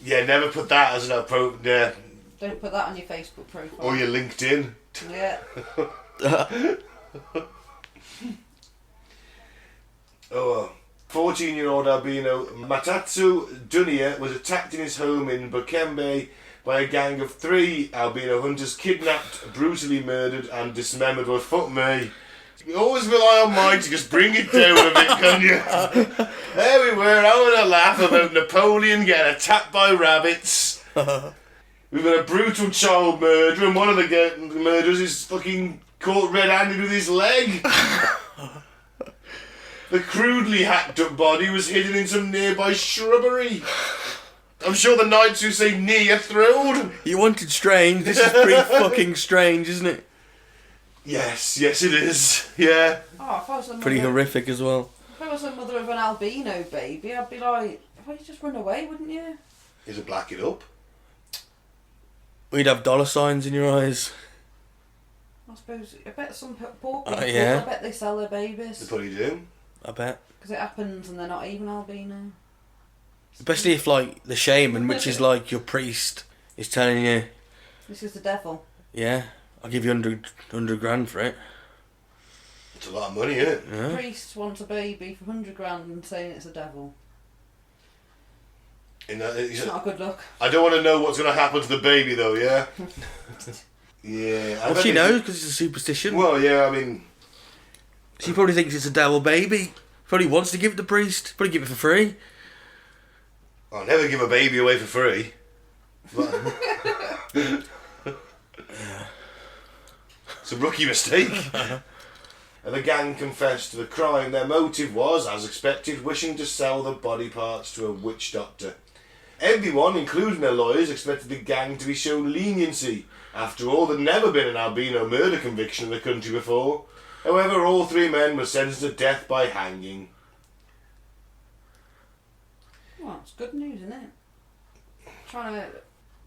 Yeah, never put that as an yeah. Don't put that on your Facebook profile. Or your LinkedIn. Yeah. 14-year-old albino Matatsu Dunia was attacked in his home in Bukembe by a gang of 3 albino hunters, kidnapped, brutally murdered and dismembered. Well, fuck me. You always rely on Mike to just bring it down a bit, can't you? There we were, having a laugh about Napoleon getting attacked by rabbits. We've got a brutal child murderer, and one of the murderers is fucking caught red-handed with his leg. The crudely hacked up body was hidden in some nearby shrubbery. I'm sure the knights who say knee are thrilled. You wanted strange. This is pretty fucking strange, isn't it? Yes, it is. Yeah. Oh, if I was the Pretty mother, horrific as well. if I was the mother of an albino baby, I'd be like, well, you just run away, wouldn't you? Is it black it up? We'd have dollar signs in your eyes. I suppose, I bet some poor people, yeah. I bet they sell their They babies. probably do. I bet. Because it happens and they're not even albino. Especially if, like, the shaman, which is like your priest, is telling you, This is the devil. yeah, I'll give you 100 grand for it. It's a lot of money, isn't it? Yeah. Priest wants a baby for 100 grand and saying it's a devil. It's not a good look. I don't want to know what's going to happen to the baby, though, yeah? Yeah. I Well, bet she they- knows because it's a superstition. Well, yeah, I mean... She probably thinks it's a devil baby. Probably wants to give it to the priest. Probably give it for free. I'll never give a baby away for free. It's a rookie mistake. And the gang confessed to the crime. Their motive was, as expected, wishing to sell the body parts to a witch doctor. Everyone, including their lawyers, expected the gang to be shown leniency. After all, there'd never been an albino murder conviction in the country before. However, all 3 men were sentenced to death by hanging. Well, it's good news, isn't it? Trying to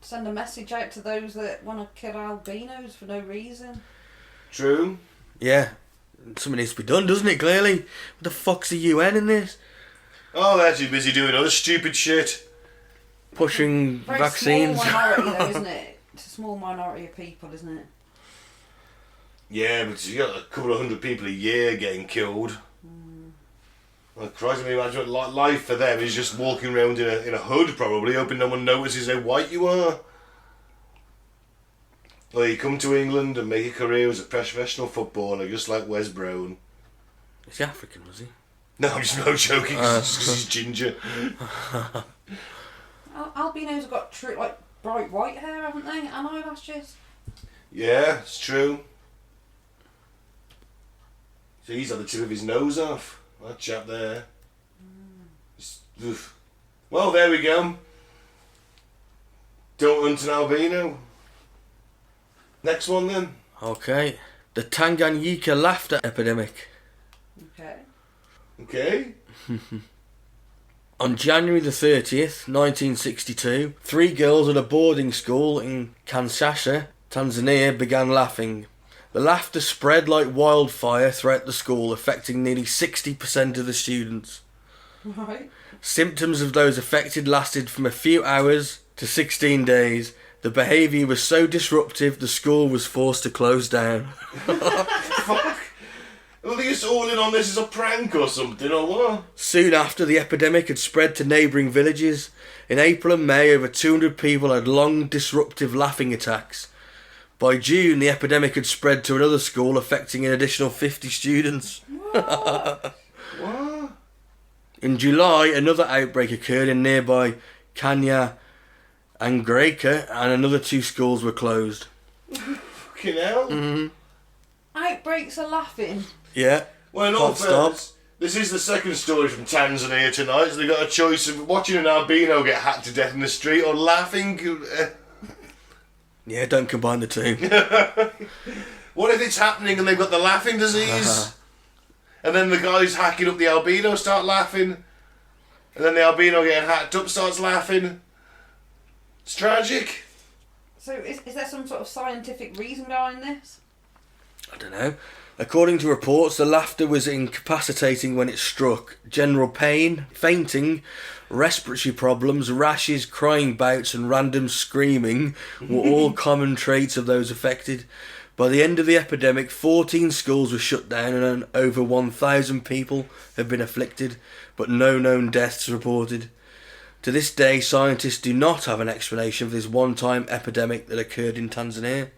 send a message out to those that want to kill albinos for no reason. True. Yeah. Something needs to be done, doesn't it, clearly? What the fuck's the UN in this? Oh, they're too busy doing other stupid shit. Pushing Very vaccines. small minority though, isn't it? It's a small minority of people, isn't it? Yeah, but you got a couple of 100 people a year getting killed. Well, Christ, I mean, imagine what life for them is just walking around in a hood, probably, hoping no one notices how white you are. Well, you come to England and make a career as a professional footballer, just like Wes Brown. Is he African, was he? No, I'm just no joking, because he's ginger. Albinos have got like bright white hair, haven't they? And eyelashes. Yeah, it's true. So he's had the tip of his nose off. That chap there. Oof. Well, there we go. Don't hunt an albino. Next one then. Okay. The Tanganyika laughter epidemic. Okay. Okay. On January the 30th, 1962, 3 girls at a boarding school in Kinshasa, Tanzania, began laughing. The laughter spread like wildfire throughout the school, affecting nearly 60% of the students. Right. Symptoms of those affected lasted from a few hours to 16 days. The behaviour was so disruptive, the school was forced to close down. Fuck. Are they just all in on this as a prank or something, or what? Soon after, the epidemic had spread to neighbouring villages. In April and May, over 200 people had long, disruptive laughing attacks. By June, the epidemic had spread to another school, affecting an additional 50 students. What? What? In July, another outbreak occurred in nearby Kanya and Greka, and another 2 schools were closed. Fucking hell. Outbreaks are laughing. Yeah. Well, in all Can't stop. fairness, this is the second story from Tanzania tonight, so they got a choice of watching an albino get hacked to death in the street or laughing. Yeah, don't combine the two. What if it's happening and they've got the laughing disease? And then the guys hacking up the albino start laughing. And then the albino getting hacked up starts laughing. It's tragic. So is there some sort of scientific reason behind this? I don't know. According to reports, the laughter was incapacitating when it struck. General pain, fainting, respiratory problems, rashes, crying bouts and random screaming were all common traits of those affected. By the end of the epidemic, 14 schools were shut down and over 1,000 people have been afflicted, but no known deaths reported. To this day, scientists do not have an explanation for this one-time epidemic that occurred in Tanzania.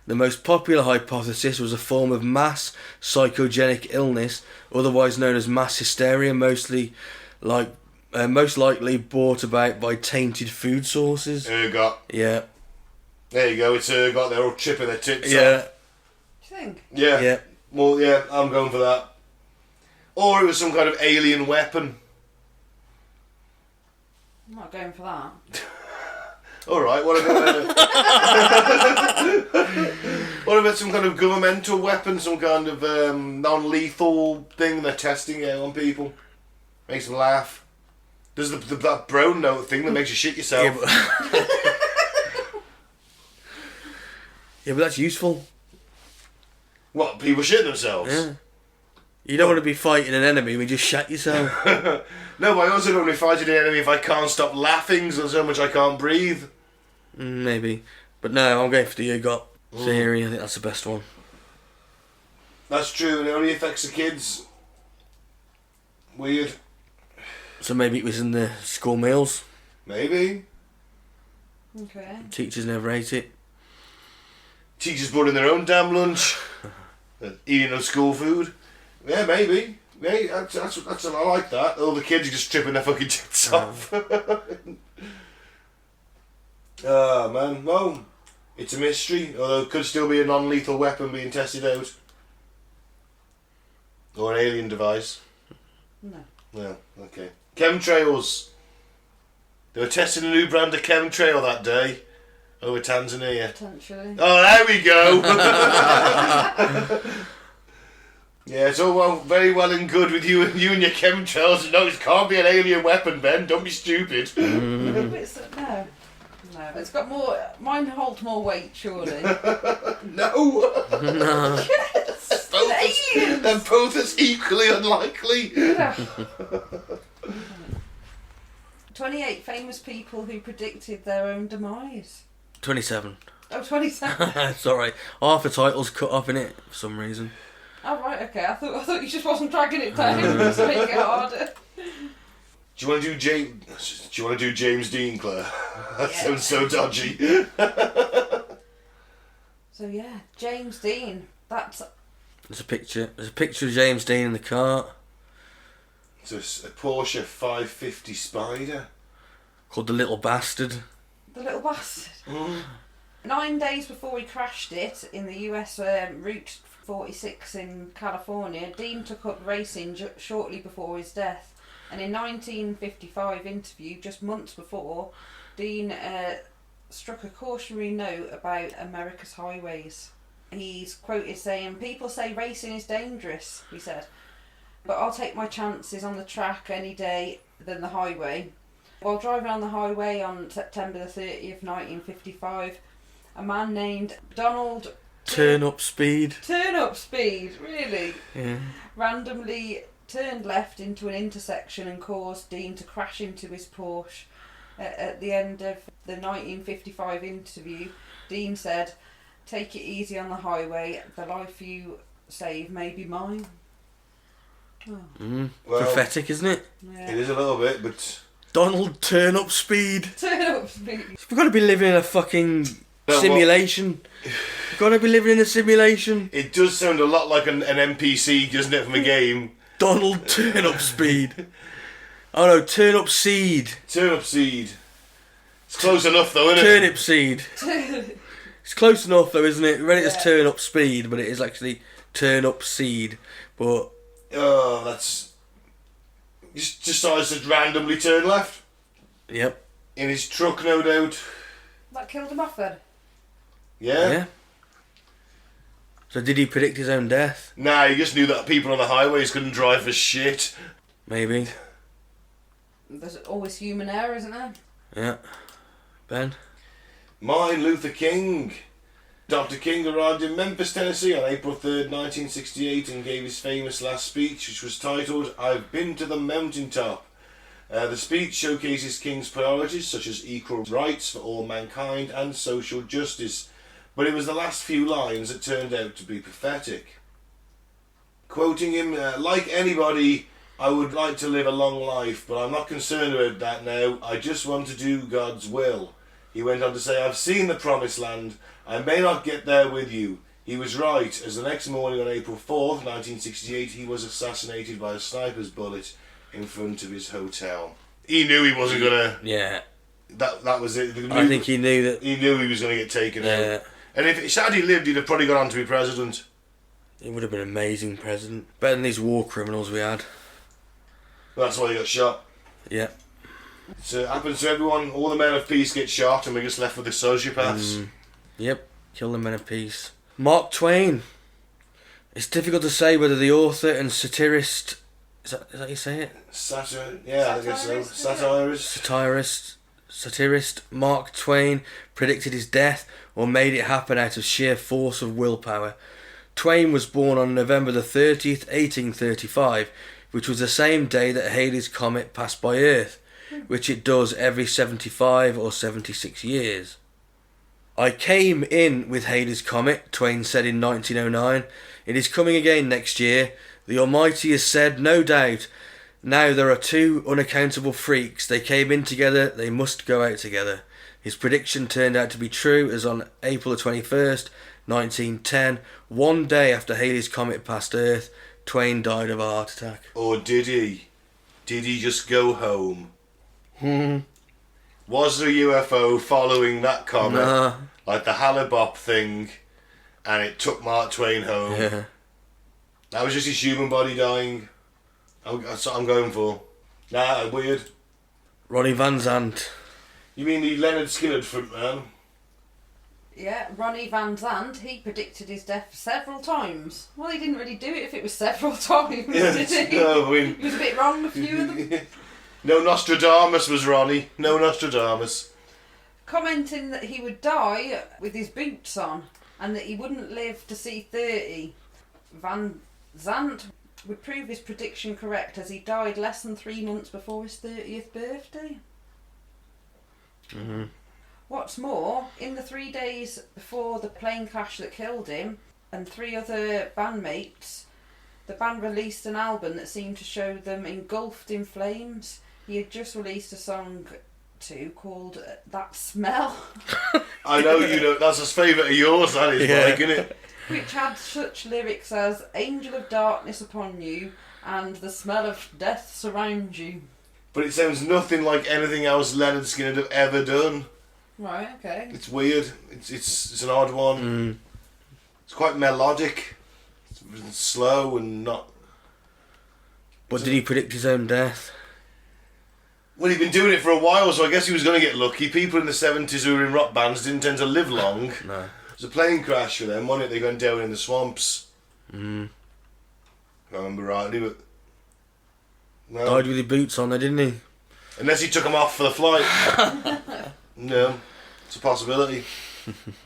The most popular hypothesis was a form of mass psychogenic illness, otherwise known as mass hysteria, most likely brought about by tainted food sources. Ergot. Yeah. There you go, it's ergot, they're all chipping their tits Yeah. off. Do you think? Yeah. Yeah. Well, yeah, I'm going for that. Or it was some kind of alien weapon. I'm not going for that. Alright, what about some kind of governmental weapon, some kind of non-lethal thing they're testing out on people? Makes them laugh. There's that brown note thing that makes you shit yourself. Yeah, but that's useful. What, people shit themselves? Yeah. You don't want to be fighting an enemy when you just shat yourself. No, but I also don't want to be fighting an enemy if I can't stop laughing so much I can't breathe. Maybe. But no, I'm going for the ergot theory. I think that's the best one. That's true, and it only affects the kids. Weird. So maybe it was in the school meals. Maybe. Okay. Teachers never ate it. Teachers brought in their own damn lunch. Eating no school food. Yeah, maybe. Yeah, that's I like that. All the kids are just tripping their fucking tits off. Ah, man. Well, it's a mystery. Although it could still be a non-lethal weapon being tested out. Or an alien device. No. No, okay. Chemtrails. They were testing a new brand of chemtrail that day. Over Tanzania. Potentially. Oh, there we go. Yeah, it's all very well and good with you and your chemtrails. No, it can't be an alien weapon, Ben. Don't be stupid. No. It's got more. Mine holds more weight, surely. No. Yes. Aliens. They're both as equally unlikely. Yeah. 28 famous people who predicted their own demise. 27. Oh, 27. Sorry. Half the title's cut off in it for some reason. Oh, right, okay. I thought you just wasn't dragging it down to make it harder. Do you want to do James Dean, Claire? That sounds so dodgy. So yeah, James Dean. That's. There's a picture of James Dean in the car. It's a Porsche 550 Spider. Called the Little Bastard. The little bastard. 9 days before he crashed it in the US Route 46 in California, Dean took up racing shortly before his death. And in 1955 interview, just months before, Dean struck a cautionary note about America's highways. He's quoted saying, "People say racing is dangerous," he said, "but I'll take my chances on the track any day than the highway." While driving on the highway on September the 30th, 1955, a man named Donald... Turn up speed, really? Yeah. Randomly turned left into an intersection and caused Dean to crash into his Porsche. At the end of the 1955 interview, Dean said, "Take it easy on the highway. The life you save may be mine." Oh. Well, prophetic, isn't it? Yeah. it is a little bit, but... Donald, turn up speed. Turn up speed. We've got to be living in a fucking simulation. We've got to be living in a simulation. It does sound a lot like an NPC, doesn't it, from a game? Donald, turn up speed. Oh no, turn up seed. Turnip seed. It's close enough though, isn't it? Turnip seed. It's close enough though, isn't it? We read it as turn up speed, but it is actually turn up seed. But oh, that's... He just decides to randomly turn left. yep. In his truck, no doubt. That killed him off then. Yeah? So did he predict his own death? Nah, he just knew that people on the highways couldn't drive for shit. Maybe. There's always human error, isn't there? Yeah. Ben? Martin Luther King. Dr. King arrived in Memphis, Tennessee on April 3rd, 1968 and gave his famous last speech, which was titled, "I've Been to the Mountaintop." The speech showcases King's priorities such as equal rights for all mankind and social justice. But it was the last few lines that turned out to be prophetic. Quoting him, like anybody, I would like to live a long life, but I'm not concerned about that now. I just want to do God's will. He went on to say, I've seen the promised land. I may not get there with you. He was right, as the next morning on April 4th, 1968, he was assassinated by a sniper's bullet in front of his hotel. He knew he wasn't going to... Yeah. That was it. I think he knew that... He knew he was going to get taken out. And if had he lived, he'd have probably gone on to be president. He would have been an amazing president. Better than these war criminals we had. That's why he got shot. Yeah. It happens to everyone. All the men of peace get shot and we're just left with the sociopaths. Yep. Kill the men of peace. Mark Twain. It's difficult to say whether the author and satirist... Is that how you say it? I guess so. Satirist Mark Twain predicted his death or made it happen out of sheer force of willpower. Twain was born on November the 30th, 1835, which was the same day that Halley's Comet passed by Earth, which it does every 75 or 76 years. I came in with Halley's Comet, Twain said in 1909. It is coming again next year. The Almighty has said, no doubt. Now there are two unaccountable freaks. They came in together, they must go out together. His prediction turned out to be true, as on April the 21st, 1910, one day after Halley's Comet passed Earth, Twain died of a heart attack. Or did he? Did he just go home? Was there a UFO following that comet? Nah. Like the Hale-Bopp thing, and it took Mark Twain home? Yeah. That was just his human body dying. That's what I'm going for. Nah, weird. Ronnie Van Zant. You mean the Leonard Skinner front man? Yeah, Ronnie Van Zant, he predicted his death several times. Well, he didn't really do it if it was several times, did he? No, I mean... He was a bit wrong, a few of them. No Nostradamus was Ronnie. No Nostradamus. Commenting that he would die with his boots on and that he wouldn't live to see 30. Van Zant would prove his prediction correct, as he died less than 3 months before his 30th birthday. What's more, in the 3 days before the plane crash that killed him and 3 other bandmates, the band released an album that seemed to show them engulfed in flames. He had just released a song too called That Smell. I know you know, that's a favourite of yours, that is, Mike, isn't it? Which had such lyrics as Angel of Darkness upon you and the smell of death surrounds you. But it sounds nothing like anything else Leonard Skinner have ever done. Right, okay. It's weird. It's an odd one. It's quite melodic. It's slow and not... But did he predict his own death? Well, he'd been doing it for a while, so I guess he was going to get lucky. People in the 70s who were in rock bands didn't tend to live long. No. It was a plane crash for them, wasn't it? They went down in the swamps. If I remember rightly, but... No. Died with his boots on there, didn't he? Unless he took them off for the flight. No, it's a possibility.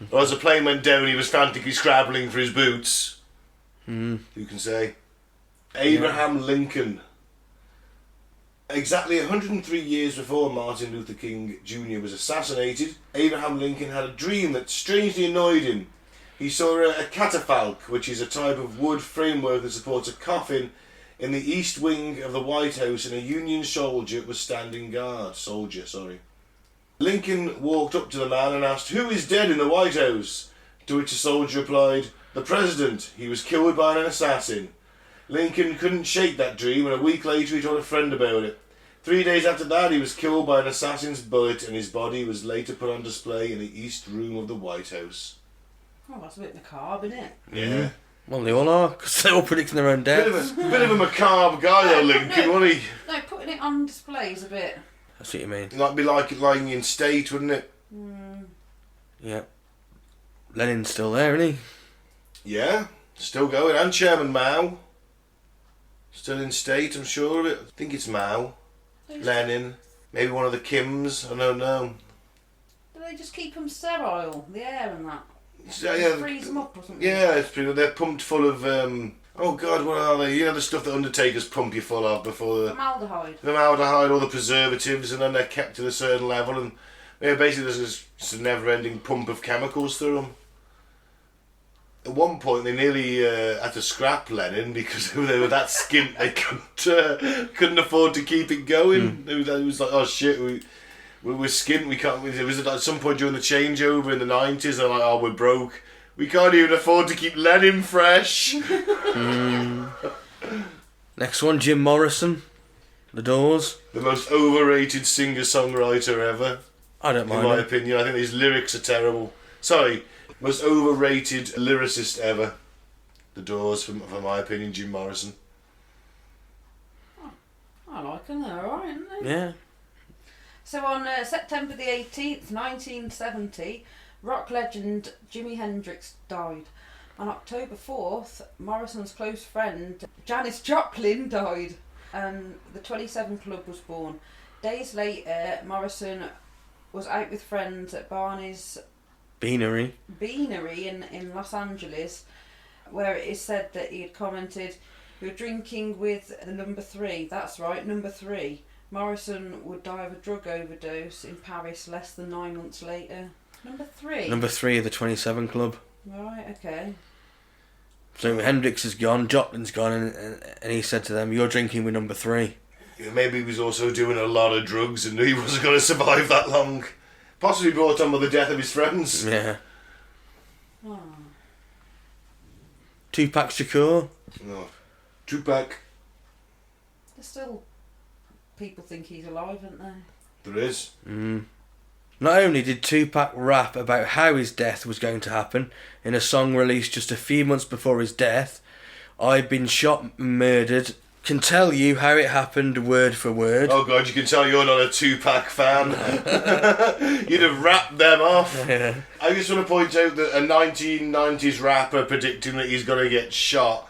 Or as the plane went down, he was frantically scrabbling for his boots. Who can say? Abraham Lincoln. Exactly 103 years before Martin Luther King Jr. was assassinated, Abraham Lincoln had a dream that strangely annoyed him. He saw a catafalque, which is a type of wood framework that supports a coffin, in the east wing of the White House, and a Union soldier was standing guard. Lincoln walked up to the man and asked, "Who is dead in the White House?" To which the soldier replied, "The President. He was killed by an assassin." Lincoln couldn't shake that dream, and a week later he told a friend about it. 3 days after that, he was killed by an assassin's bullet, and his body was later put on display in the East Room of the White House. Oh, that's a bit macabre, isn't it? Yeah. Well, they all are, because they're all predicting their own death. Bit of a macabre guy, though, Lincoln, wasn't he? No, putting it on display is a bit... That's what you mean. It'd be like it lying in state, wouldn't it? Yeah. Lenin's still there, isn't he? Yeah, still going. And Chairman Mao. Still in state, I'm sure of it. I think it's Mao. Lenin. Maybe one of the Kims. I don't know. Do they just keep them sterile, the air and that? Yeah, freeze them up or something? Yeah, it's pretty, they're pumped full of, oh God, what are they? You know the stuff that undertakers pump you full of before the... Formaldehyde, all the preservatives, and then they're kept at a certain level, and yeah, basically there's just a never-ending pump of chemicals through them. At one point, they nearly had to scrap Lennon because they were that skint they couldn't afford to keep it going. It was like, oh shit, we're skint. We can't. It was at some point during the changeover in the 90s. They're like, oh, we're broke. We can't even afford to keep Lennon fresh. Next one, Jim Morrison, The Doors. The most overrated singer-songwriter ever. I don't mind in my him. opinion. I think his lyrics are terrible. Sorry, most overrated lyricist ever. The Doors, for my opinion, Jim Morrison. I like them, they're alright, aren't they? Yeah. So on September the 18th, 1970, rock legend Jimi Hendrix died. On October 4th, Morrison's close friend Janis Joplin died, and the 27 Club was born. Days later, Morrison was out with friends at Barney's Beanery in Los Angeles, where it is said that he had commented, "You're drinking with the number 3. That's right, number 3. Morrison would die of a drug overdose in Paris less than 9 months later." Number 3? Number 3 of the 27 Club. Right, okay. So Hendrix is gone, Joplin's gone, and he said to them, "You're drinking with number 3. Yeah, maybe he was also doing a lot of drugs and knew he wasn't going to survive that long. Possibly brought on by the death of his friends. Yeah. Oh. Tupac Shakur. No. Tupac. There's still people think he's alive, aren't there? There is. Not only did Tupac rap about how his death was going to happen in a song released just a few months before his death, "I've been shot and murdered, can tell you how it happened word for word." Oh god, you can tell you're not a Tupac fan. You'd have rapped them off. Yeah. I just want to point out that a 1990s rapper predicting that he's going to get shot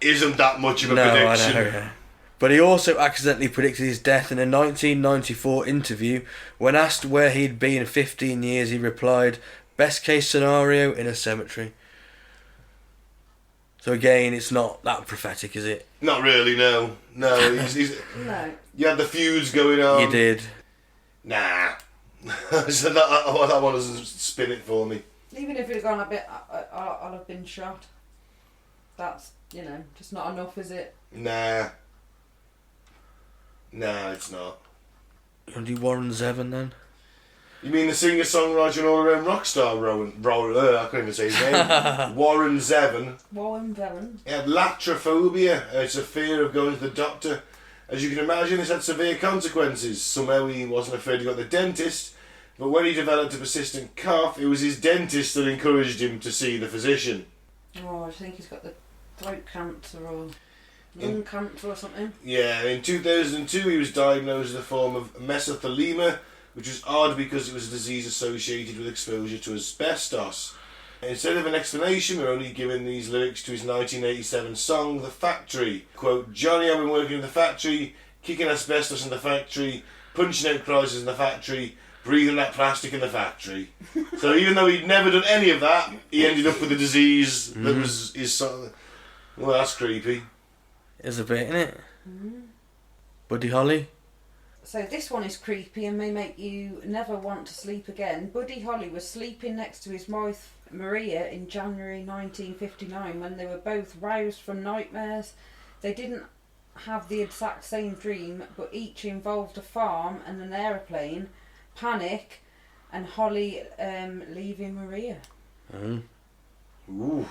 isn't that much of a prediction. I know, yeah. But he also accidentally predicted his death in a 1994 interview. When asked where he'd been in 15 years, he replied, "Best case scenario, in a cemetery." So again, it's not that prophetic, is it? Not really, no. No, he's No. you had the feuds going on. You did. Nah. So that one doesn't spin it for me. Even if it's gone a bit, I'll have been shot. That's, just not enough, is it? Nah. Nah, it's not. You want to do Warren Zevon then? You mean the singer-songwriter and all-around rock star I can't even say his name. Warren Zevon. Warren Zevon. He had latrophobia. It's a fear of going to the doctor. As you can imagine, this had severe consequences. Somehow he wasn't afraid to go to the dentist, but when he developed a persistent cough, it was his dentist that encouraged him to see the physician. Oh, I think he's got the throat cancer or lung cancer or something. Yeah, in 2002 he was diagnosed with a form of mesothelioma, which was odd because it was a disease associated with exposure to asbestos. Instead of an explanation, we're only given these lyrics to his 1987 song, The Factory. Quote, "Johnny, I've been working in the factory, kicking asbestos in the factory, punching out crises in the factory, breathing that plastic in the factory." So even though he'd never done any of that, he ended up with a disease that was his son. Well, that's creepy. Is a bit, innit? Buddy Holly. So this one is creepy and may make you never want to sleep again. Buddy Holly was sleeping next to his wife Maria in January 1959 when they were both roused from nightmares. They didn't have the exact same dream, but each involved a farm and an aeroplane, panic, and Holly leaving Maria. Ooh.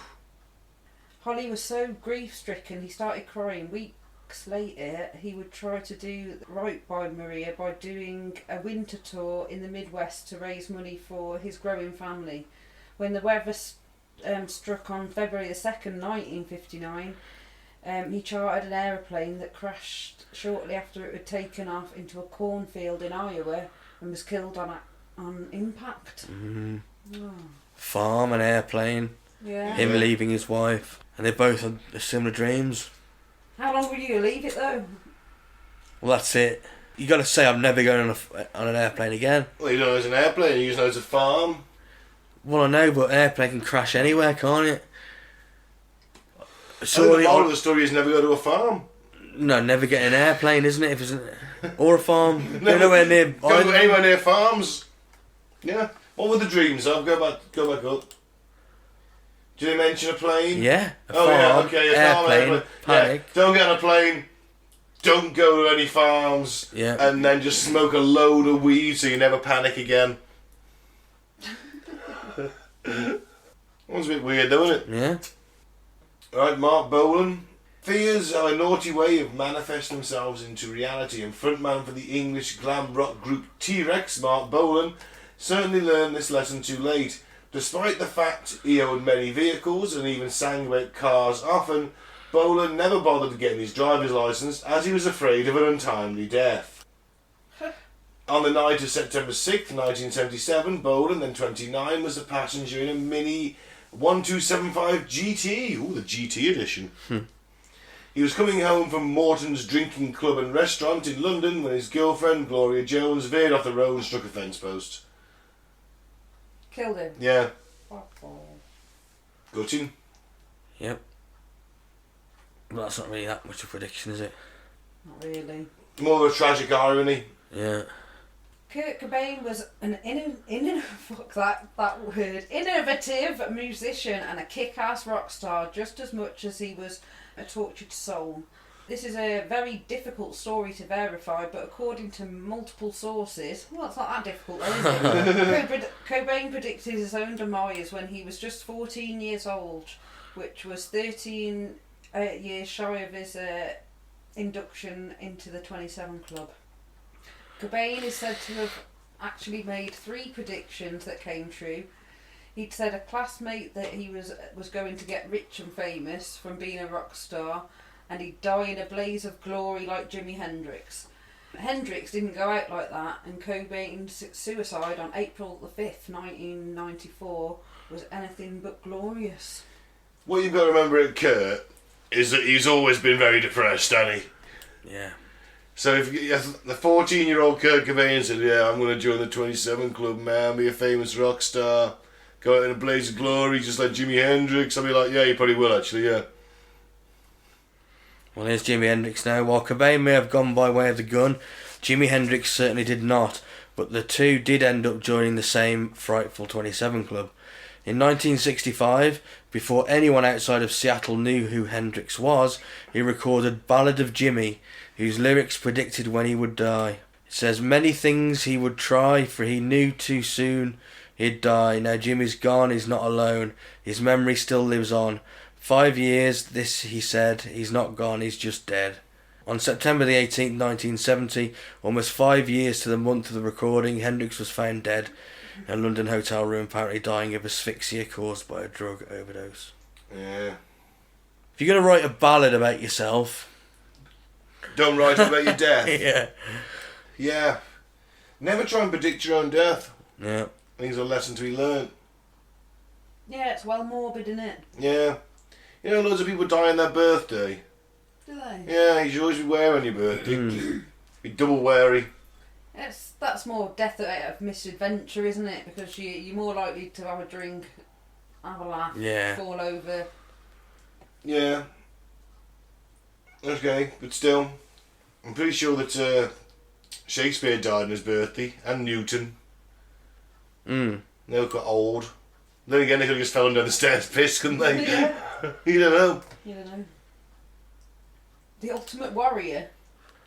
Holly was so grief-stricken he started crying. Weeks later, he would try to do right by Maria by doing a winter tour in the Midwest to raise money for his growing family. When the weather struck on February the 2nd, 1959, he chartered an aeroplane that crashed shortly after it had taken off into a cornfield in Iowa and was killed on impact. Oh. Farm and airplane. Yeah. Him leaving his wife. And they both had similar dreams. How long will you leave it though? Well, that's it. You got to say, I'm never going on an airplane again. Well, you know it's an airplane, you know it's a farm. Well, I know, but an airplane can crash anywhere, can't it? So the moral of the story is never go to a farm. No, never get an airplane, isn't it? If it's or a farm. Go nowhere near. Go anywhere near farms. Yeah. What were the dreams of? Go back up. Did they mention a plane? Yeah. A Oh farm, yeah, okay, a farm, airplane, panic. Yeah, don't get on a plane. Don't go to any farms. Yeah. And then just smoke a load of weed so you never panic again. That was a bit weird, though, wasn't it? Yeah. Right, Mark Bolan. Fears are a naughty way of manifesting themselves into reality, and frontman for the English glam rock group T-Rex, Mark Bolan, certainly learned this lesson too late. Despite the fact he owned many vehicles and even sang about cars often, Bolan never bothered getting his driver's licence as he was afraid of an untimely death. On the night of September 6th, 1977, Bolan, then 29, was a passenger in a Mini 1275 GT. Ooh, the GT edition. He was coming home from Morton's Drinking Club and Restaurant in London when his girlfriend, Gloria Jones, veered off the road and struck a fence post. Killed him. Yeah. Oh. Gutting. Yep. Well, that's not really that much of a prediction, is it? Not really. More of a tragic irony. Yeah. Kurt Cobain was an innovative musician and a kick-ass rock star just as much as he was a tortured soul. This is a very difficult story to verify, but according to multiple sources, well, it's not that difficult though, is it? Cobain predicted his own demise when he was just 14 years old, which was 13 years shy of his induction into the 27 Club. Cobain is said to have actually made 3 predictions that came true. He'd said a classmate that he was going to get rich and famous from being a rock star, and he'd die in a blaze of glory like Jimi Hendrix. Hendrix didn't go out like that, and Cobain's suicide on April the 5th, 1994 was anything but glorious. What you've got to remember at Kurt is that he's always been very depressed, hasn't he? Yeah. So if the 14-year-old Kurt Cobain said, yeah, I'm going to join the 27 Club, man, be a famous rock star, go out in a blaze of glory just like Jimi Hendrix, I'll be like, yeah, you probably will actually, yeah. Well, here's Jimi Hendrix now. While Cobain may have gone by way of the gun, Jimi Hendrix certainly did not, but the two did end up joining the same frightful 27 Club. In 1965, before anyone outside of Seattle knew who Hendrix was, he recorded Ballad of Jimmy, whose lyrics predicted when he would die. It says, many things he would try, for he knew too soon he'd die. Now Jimmy's gone, he's not alone, his memory still lives on. 5 years, this he said, he's not gone, he's just dead. On September the 18th, 1970, almost 5 years to the month of the recording, Hendrix was found dead in a London hotel room, apparently dying of asphyxia caused by a drug overdose. Yeah. If you're going to write a ballad about yourself... Don't write about your death. Yeah. Yeah. Never try and predict your own death. Yeah. I think it's a lesson to be learnt. Yeah, it's well morbid, isn't it? Yeah. You know, loads of people die on their birthday. Do they? Yeah, you should always beware on your birthday. Be double wary. That's more death out of misadventure, isn't it? Because you're more likely to have a drink, have a laugh, Yeah. fall over. Yeah. Okay, but still, I'm pretty sure that Shakespeare died on his birthday, and Newton. They were quite old. Then again, they could have just fallen down the stairs pissed, couldn't they? Yeah. You don't know. You don't know. The Ultimate Warrior.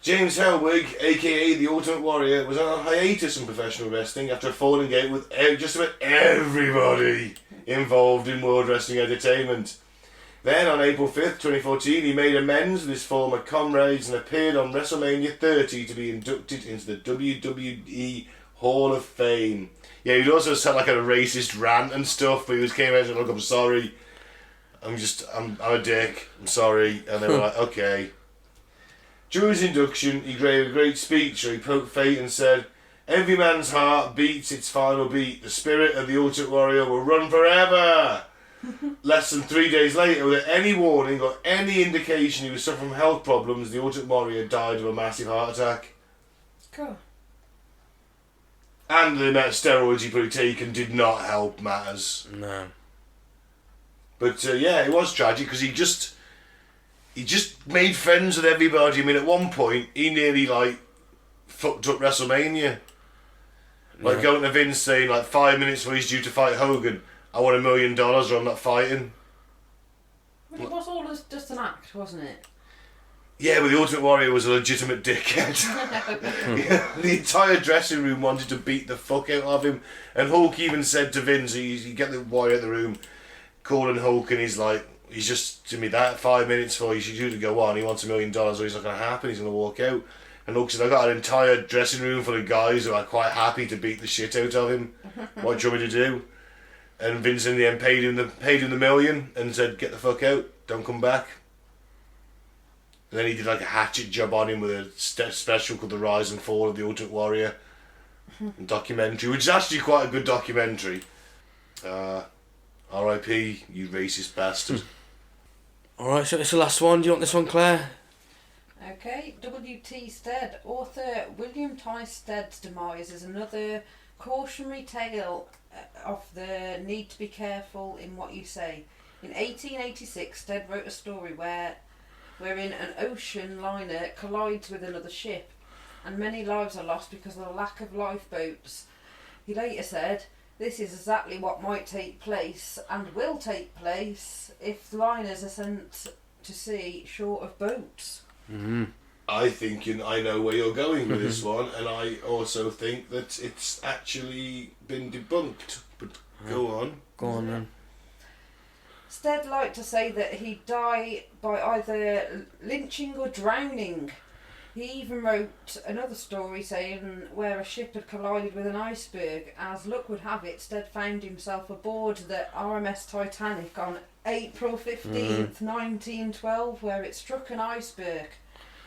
James Helwig, aka the Ultimate Warrior, was on a hiatus in professional wrestling after falling out with just about everybody involved in World Wrestling Entertainment. Then, on April 5th, 2014, he made amends with his former comrades and appeared on WrestleMania 30 to be inducted into the WWE Hall of Fame. Yeah, he'd also sound like a racist rant and stuff, but he came out and said, look, I'm sorry. I'm a dick. I'm sorry. And they were like, okay. During his induction, he gave a great speech where he poked fate and said, every man's heart beats its final beat. The spirit of the Ultimate Warrior will run forever. Less than 3 days later, without any warning or any indication he was suffering from health problems, the Ultimate Warrior died of a massive heart attack. Cool. And the amount of steroids he probably taken did not help matters. No. But yeah, it was tragic because he just made friends with everybody. I mean, at one point, he nearly fucked up WrestleMania. Going to Vince saying 5 minutes when he's due to fight Hogan, I want $1 million or I'm not fighting. But it was all just an act, wasn't it? Yeah, but the Ultimate Warrior was a legitimate dickhead. Yeah, the entire dressing room wanted to beat the fuck out of him, and Hulk even said to Vince, you get the Warrior at the room, calling Hulk, and he's like, he's just to me that 5 minutes for you should do to go on. He wants $1 million, or he's not going to happen. He's going to walk out. And Hulk said, I got an entire dressing room full of guys who are quite happy to beat the shit out of him. What do you want me to do? And Vince in the end paid him the $1 million and said, get the fuck out, don't come back. And then he did like a hatchet job on him with a special called The Rise and Fall of the Ultimate Warrior documentary, which is actually quite a good documentary. R.I.P. you racist bastard. Alright, so it's the last one. Do you want this one, Claire? Okay, W.T. Stead. Author William Ty Stead's demise is another cautionary tale of the need to be careful in what you say. In 1886, Stead wrote a story wherein an ocean liner collides with another ship, and many lives are lost because of the lack of lifeboats. He later said, this is exactly what might take place, and will take place, if liners are sent to sea short of boats. Mm-hmm. I think I know where you're going with this one, and I also think that it's actually been debunked. But go on. Go on then. Stead liked to say that he'd die by either lynching or drowning. He even wrote another story saying where a ship had collided with an iceberg. As luck would have it, Stead found himself aboard the RMS Titanic on April 15th, 1912, where it struck an iceberg.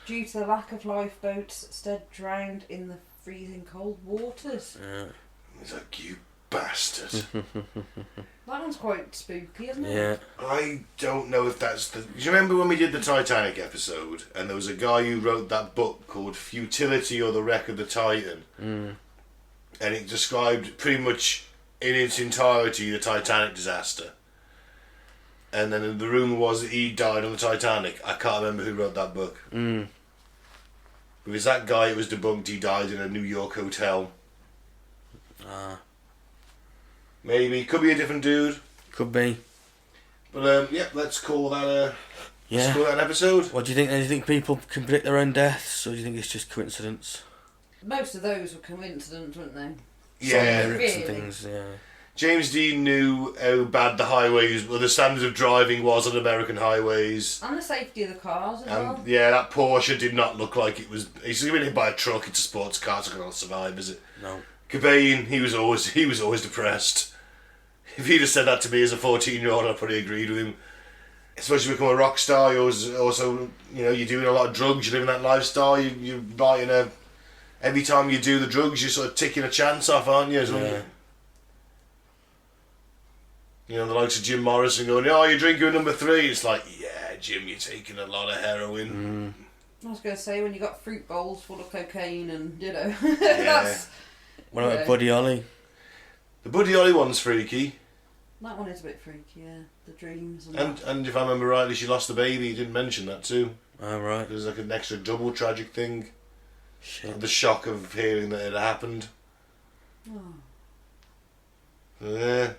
Due to the lack of lifeboats, Stead drowned in the freezing cold waters. He's like, you bastard. That one's quite spooky, isn't it? Yeah. I don't know if that's the... Do you remember when we did the Titanic episode, and there was a guy who wrote that book called Futility or the Wreck of the Titan? Mm. And it described pretty much in its entirety the Titanic disaster. And then the rumour was that he died on the Titanic. I can't remember who wrote that book. Mm. It was that guy who was debunked. He died in a New York hotel. Maybe. Could be a different dude. Could be. But yeah, let's call that Yeah. let's call that an episode. What do you think? Do you think people can predict their own deaths, or do you think it's just coincidence? Most of those were coincidence, weren't they? Yeah. Some lyrics and Really? things, yeah. James Dean knew how bad the highways, well, the standard of driving was on American highways. And the safety of the cars as well. And yeah, that Porsche did not look like it was. He's been hit by a truck. It's a sports car. It's not going to survive, is it? No. Cobain, he was always depressed. If he'd have said that to me as a 14-year-old, I'd probably agreed with him. Especially become a rock star, you're also, you're doing a lot of drugs. You're living that lifestyle. You're writing a. Every time you do the drugs, you're sort of ticking a chance off, aren't you? Yeah. The likes of Jim Morrison going, oh, you're drinking number 3. It's like, yeah, Jim, you're taking a lot of heroin. I was going to say, when you got fruit bowls full of cocaine and, Yeah. that's... What about Buddy Holly? The Buddy Holly one's freaky. That one is a bit freaky, yeah. The dreams and And if I remember rightly, she lost the baby. You didn't mention that too. Oh, right. There's like an extra double tragic thing. Shit. The shock of hearing that it had happened. Oh. Yeah.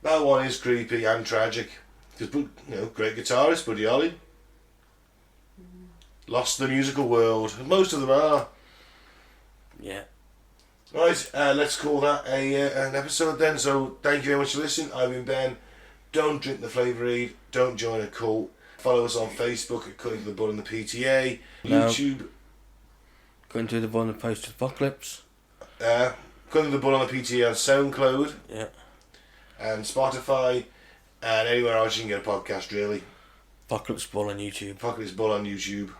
That one is creepy and tragic. Because, great guitarist, Buddy Holly. Lost the musical world. Most of them are. Yeah. Right, let's call that an episode then. So, thank you very much for listening. I've been Ben. Don't drink the Flavour Aid. Don't join a cult. Follow us on Facebook at Cutting to the Bull and the PTA. No. YouTube. Going to the one of post-apocalypse. Cutting to the Bull on the PTA on SoundCloud. Yeah. And Spotify. And anywhere else you can get a podcast, really. Apocalypse Bull on YouTube. Apocalypse Bull on YouTube.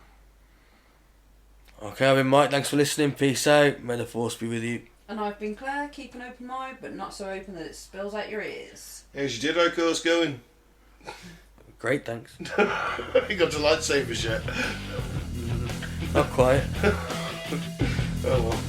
Okay, I've been Mike. Thanks for listening. Peace out. May the force be with you. And I've been Claire. Keep an open mind, but not so open that it spills out your ears. How's your Jedi course going? Great, thanks. You got to lightsabers yet? Not quite. Oh well.